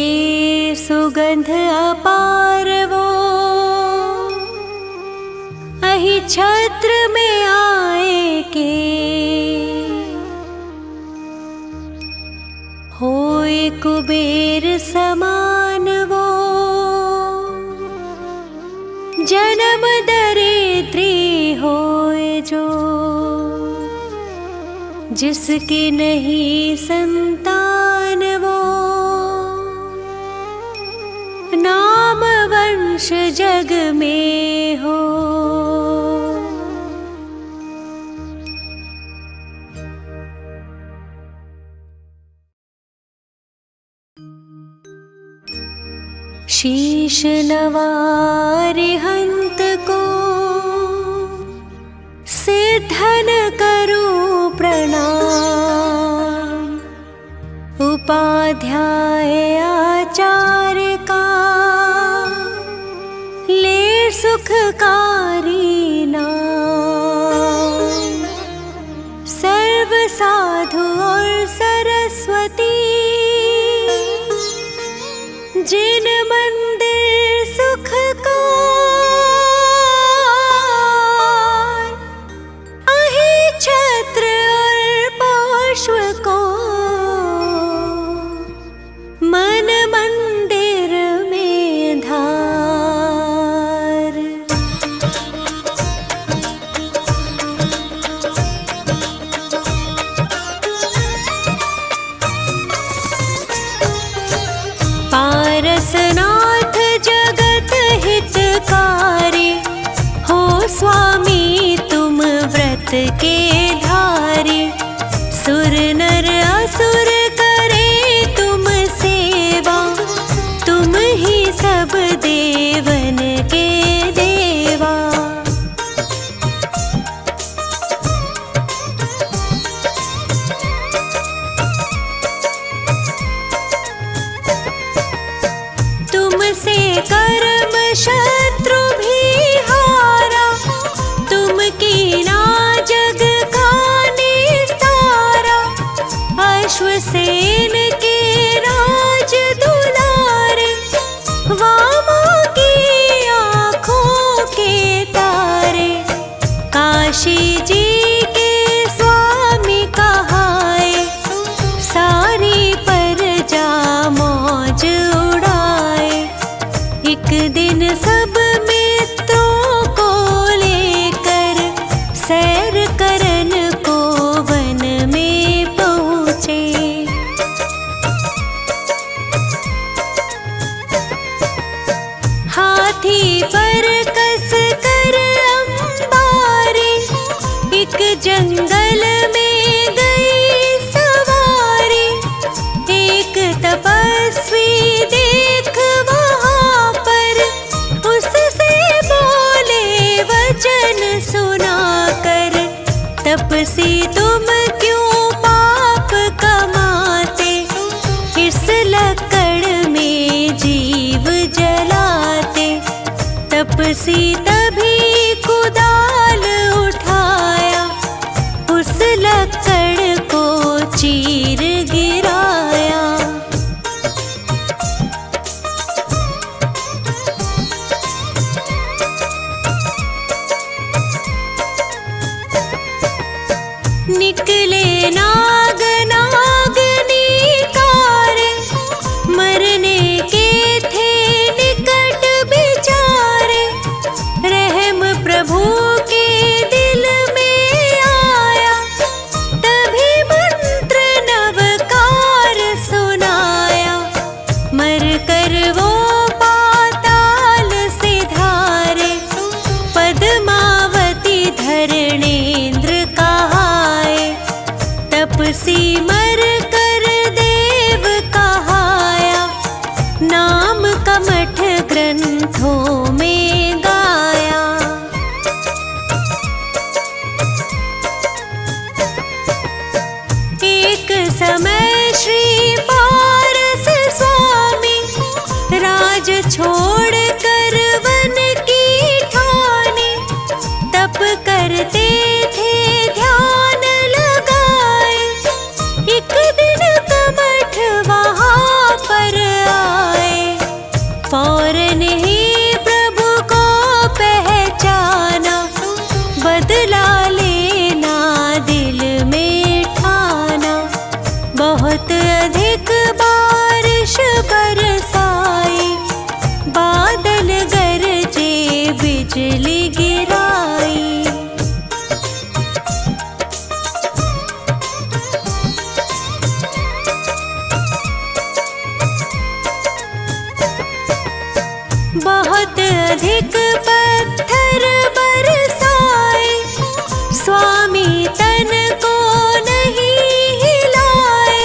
सुगंध अपार वो अहि छत्र में आए के। होए कुबेर समान वो, जन्म दरिद्री होए जो। जिसकी नहीं संतान वो, नाम वंश जग में हो। शीश नवारि हंत को, सिद्धन करूं प्रणाम। उपाध्याय आचार्य का, ले सुखकारी नाम। सर्व साधु और सरस्वती, जिन मंदिर सुख का। अहि छत्र और पार्श्व को, मन मंदिर में धार। पारसनाथ जगत हितकारी, हो स्वामी तुम व्रत के धारी। सुर नर असुर करे तुम सेवा, तुम ही सब देवन के देवा। तुमसे कर्म शत्रु भी हारा, तुम कीना जग का निस्तारा। अश्वसेन के राज दुलारे, वामा की आँखों के तारे। काशी जी के स्वामी कहाए, सारी प्रजा मौज उड़ाए। एक दिन सब मित्रों को लेकर, सैर करन को वन में पहुँचे। हाथी पर कस कर अंबारी, एक जंगल में गई सवारी। एक तपस्वी देख वहाँ पर, उससे बोले वचन सुनाकर। तपसी तुम क्यों पाप कमाते, इस लकड़ में जीव जलाते। तपसी तभी कुदाल उठाया, उस लकड़ को चीर गिराया। मरने के थे निकट बिचारे, रहम प्रभु के दिल में आया, तभी मंत्र नवकार सुनाया। मर कर वो पाताल से धारे, पद्मावती धरणेन्द्र कहाए। तपसी मर कर देव कहाया, नाम कमठ ग्रंथों में गाया। एक समय श्री पारस स्वामी राज छोड़ कर वन की ठानी, तप करते थे ध्यान लगाए। एक दिन कमठ वहाँ पर आए, फौरन ही प्रभु को पहचाना, बदला लेना दिल में ठाना। बहुत अधिक बारिश बरसाई, बादल गरजे बिजली गिराई। बहुत अधिक पत्थर बरसाए, स्वामी तन को नहीं हिलाए।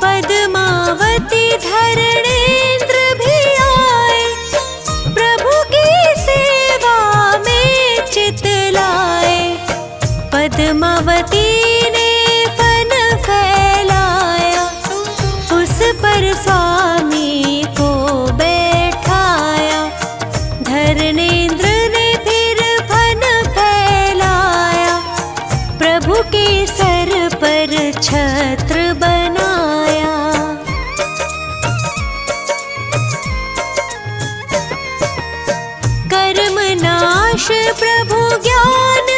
पद्मावती धरणेन्द्र भी आए, प्रभु की सेवा में चित लाए। पद्मावती ने फन फैलाया, उस पर स्वामी को बैठाया। धरणेन्द्र ने फिर फन फैलाया, प्रभु के सर पर छत्र बनाया। कर्म नाश प्रभु ज्ञान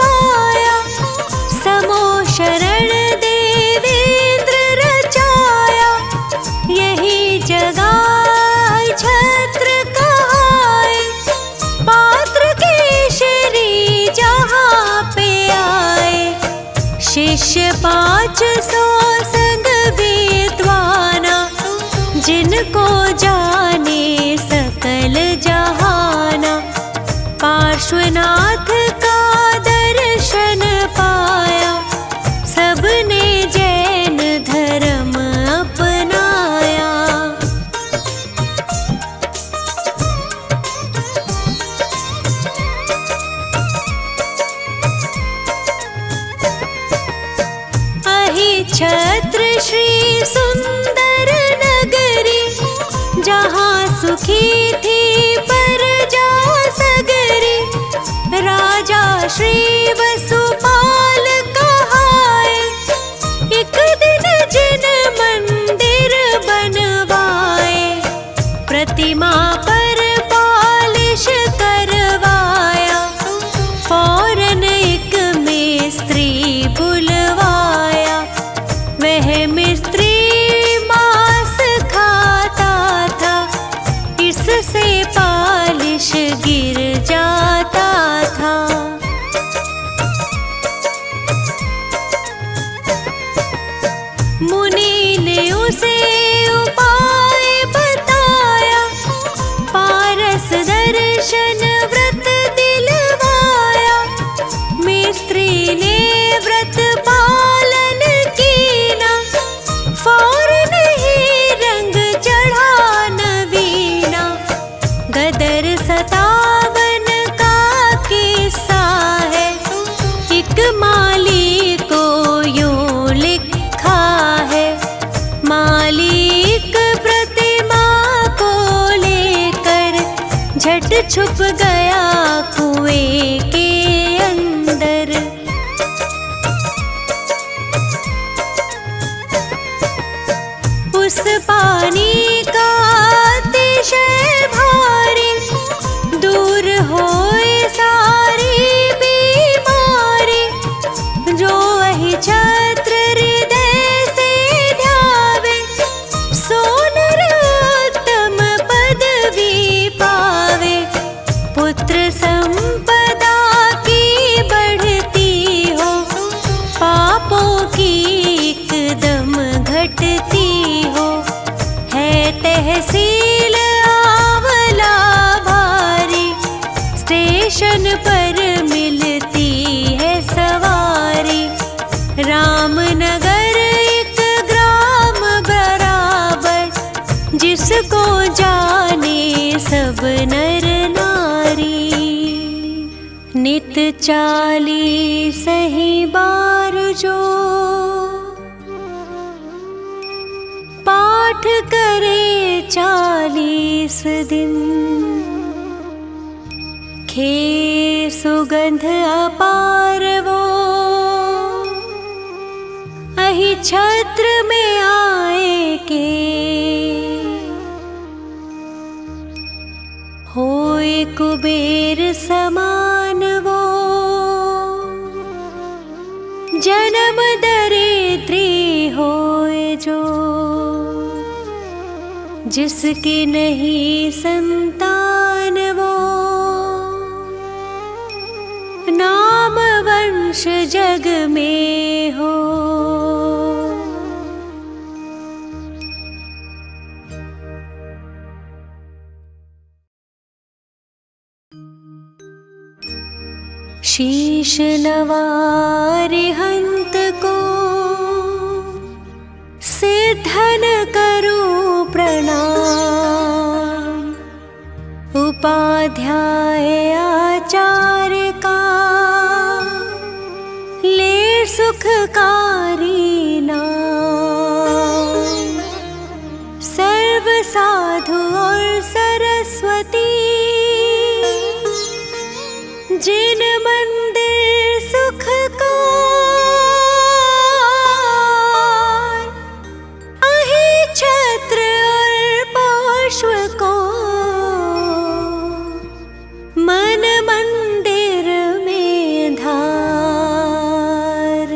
पाया, समो शरण देवेंद्र रचाया। यही जगाए छत्र कहाए, पात्र केशरी जहाँ पे आए। शिष्य 500 संग विद्वाना, जिनको जाने सकल जहाना। पार्श्वनाथ का दर्शन पाया, सबने जैन धर्म अपनाया। छत्र श्री सुंदर नगरी, जहाँ सुखी थी प्रजा सगरी। राजा श्री वसुपाल कहाए, एक दिन जिन मंदिर बनवाए। प्रतिमा पर पालिश करवाया, फौरन एक मिस्त्री बुलवाया। वह मिस्त्री मांस खाता था, इससे पालिश गिर जाता था। मुनि ने उसे उपाय बताया, पारस दर्शन व्रत दिलवाया। मिस्त्री ने व्रत पालन कीना, फौरन ही रंग चढ़ा नवीना। गदर 57 का किस्सा है, एक माली को यूं लिखा है। मालिक प्रतिमा को लेकर झट छुप गया कुएं के अंदर। उस पानी का अतिशय भारी, दूर होए सारी बीमारी। जो वही छत्र हृदय से ध्यावे, सोनर तहसील आवला भारी, स्टेशन पर मिलती है सवारी। रामनगर एक ग्राम बराबर, जिसको जाने सब नर नारी। नित 40 ही बार जो पाठ करे 40 दिन, खे सुगंध अपार वो अहि छत्र में आए के। होए कुबेर समान वो जन्म दरिद्री होए जो, जिसकी नहीं संतान वो नाम वंश जग में हो। शीश नवारे हंत को सिद्धन करूं प्रणाम। उपाध्याय आचार्य का ले सुखकारी नाम। सर्व साधु और सरस्वती जिन मंदिर सुख का, अहि छत्र और पार्श्व को मन मंदिर में धार।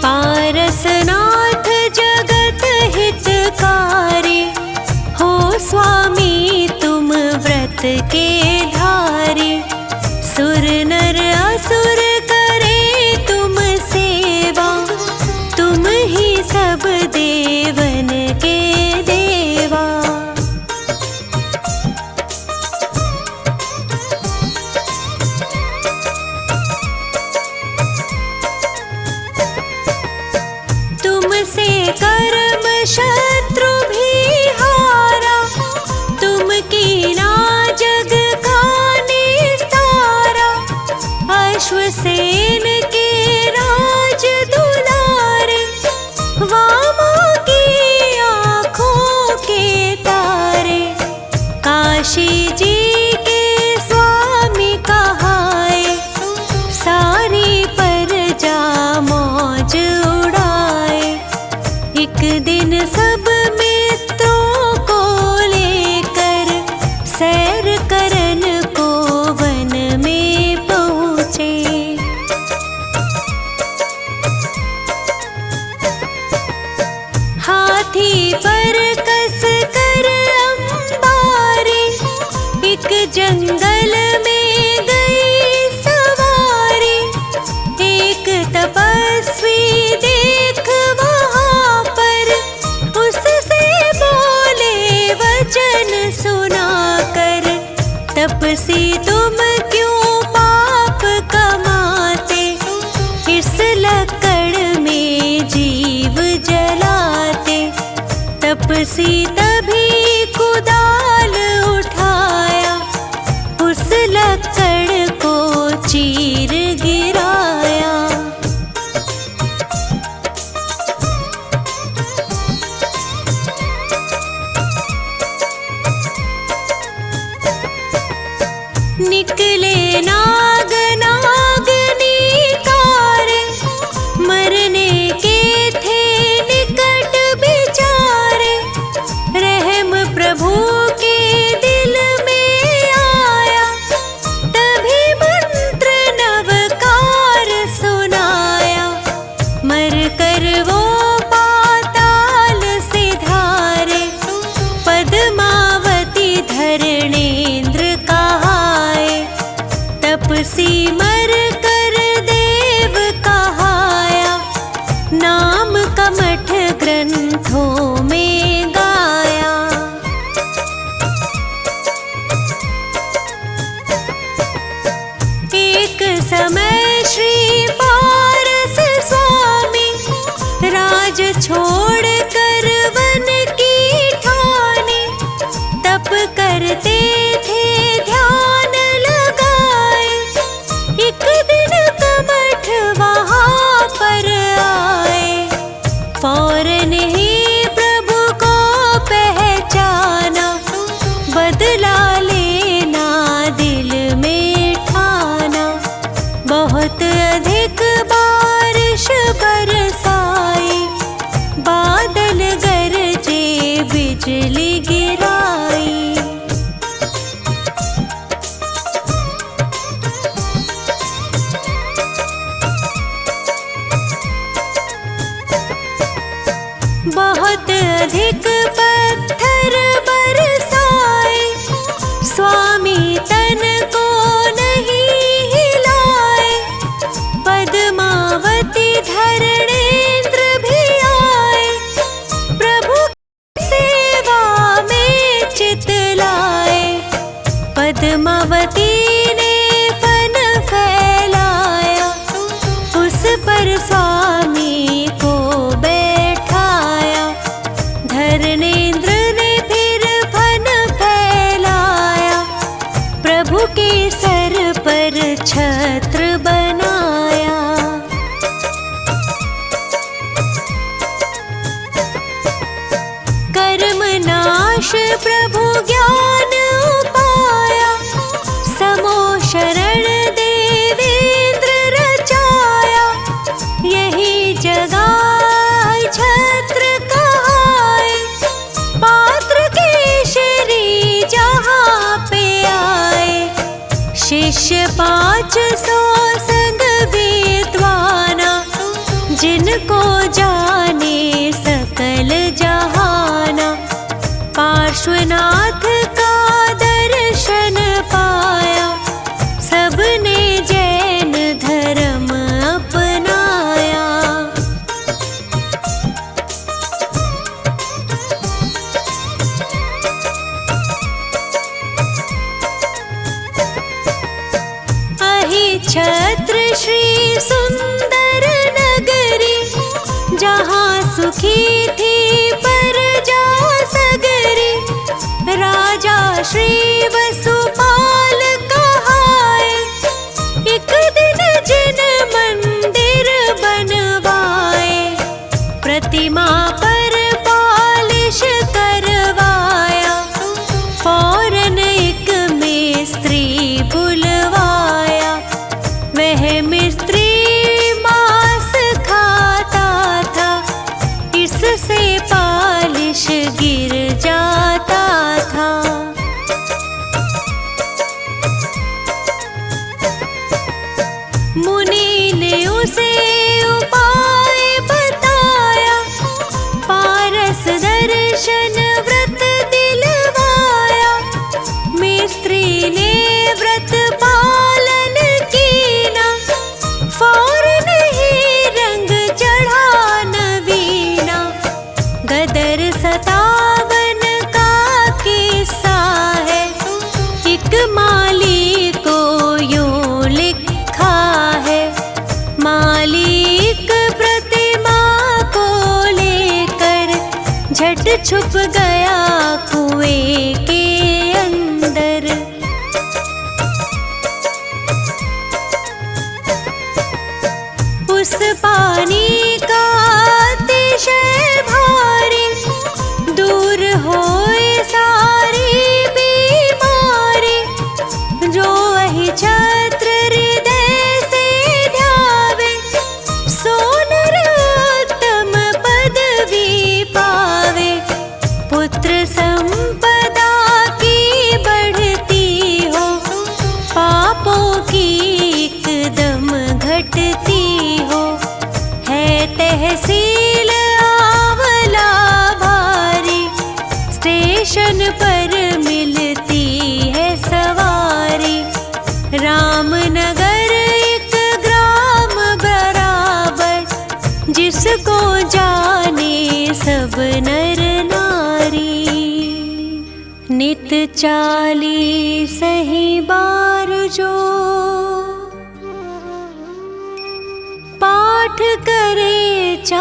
पारसनाथ जगत हितकारी, हो स्वामी तुम व्रत के धारी। सुर नर असुर करे तुम सेवा, तुम ही सब देवन के देवा। तुमसे कर्म शत्रु भी हारा, तुम कीना जग का निस्तारा। अश्वसेन के राज दुलारे, वामा की आँखों के तारे। काशी जी के स्वामी कहाए, सारी प्रजा मौज उड़ाए। एक दिन सब मित्रों को लेकर सैर करन को वन में पहुँचे। हाथी पर कस कर अंबारी, एक जंगल में गई सवारी। एक तपस्वी देख वहाँ पर, उससे बोले वचन सुनाकर। तपसी तुम क्यों पाप कमाते, इस लकड़ में जीव जलाते। तपसी तभी कुदाल उठाया, उस लकड़ को चीर गिराया। निकले नाग नागनी कारे, मरने के थे निकट बिचारे। रहम प्रभु के दिल में आया, तभी मंत्र नवकार सुनाया। मर कर वो पाताल सिधारे, पद्मावती धरणेन्द्र कहाए। सिमर कर देव कहाया, नाम कमठ ग्रंथों में गाया। एक समय श्री पारस स्वामी राज छोड़ कर वन की ठानी, तप करते थे ध्यान लगाए। एक दिन कमठ वहाँ पर आए, फौरन ही प्रभु को पहचाना, बदला लेना दिल में ठाना। बहुत अधिक बारिश बरसाई, बादल गरजे बिजली गिराई। बहुत अधिक पत्थर बरसाए, स्वामी तन को नहीं हिलाए। पद्मावती धरणेन्द्र भी आए, प्रभु की सेवा में चित लाए। पद्मावती ने फन फैलाया, उस पर स्वामी को बैठाया। धरणेन्द्र ने फिर फन फैलाया, प्रभु के सर पर छत्र बनाया। कर्म नाश प्रभु ज्ञान पाया, समो शरण देवेंद्र रचाया। यही जगाए छत्र कहाए, पात्र केशरी जहाँ पे आए। शिष्य 500 संग विद्वाना, जिनको जाने सकल जहाना। पार्श्वनाथ का दर्शन पाया, सबने जैन धर्म अपनाया। छत्र श्री सुंदर नगरी, जहाँ सुखी थी प्रजा सगरी। राजा श्री वसुपाल कहाए, एक दिन जिन मंदिर बनवाए। प्रतिमा पर पालिश करवाया, फौरन एक मिस्त्री बुलवाया। वह मिस्त्री मांस खाता था, इससे पालिश गिर जाता था। मुनि ने उसे उपाय बताया, पारस दर्शन व्रत दिलवाया। मिस्त्री ने व्रत पालन कीना, फौरन ही रंग चढ़ा नवीना। गदर 57 का किस्सा है, एक माली को यूं लिखा है। मालिक प्रतिमा को लेकर झट छुप गया कुएं के अंदर। उस पानी का अतिशय भारी, दूर होए सारी बीमारी। जो वही छत्र हृदय से ध्यावे, सो नर उत्तम पदवी पावे। पुत्र संपदा की बढ़ती हो, पापों की एकदम घटती हो। है तहसील आंवला भारी, स्टेशन पर मिलती है सवारी। राम नगर एक ग्राम बराबर, जिसको जाने सब नर नारी। नित 40 बार जो पाठ करे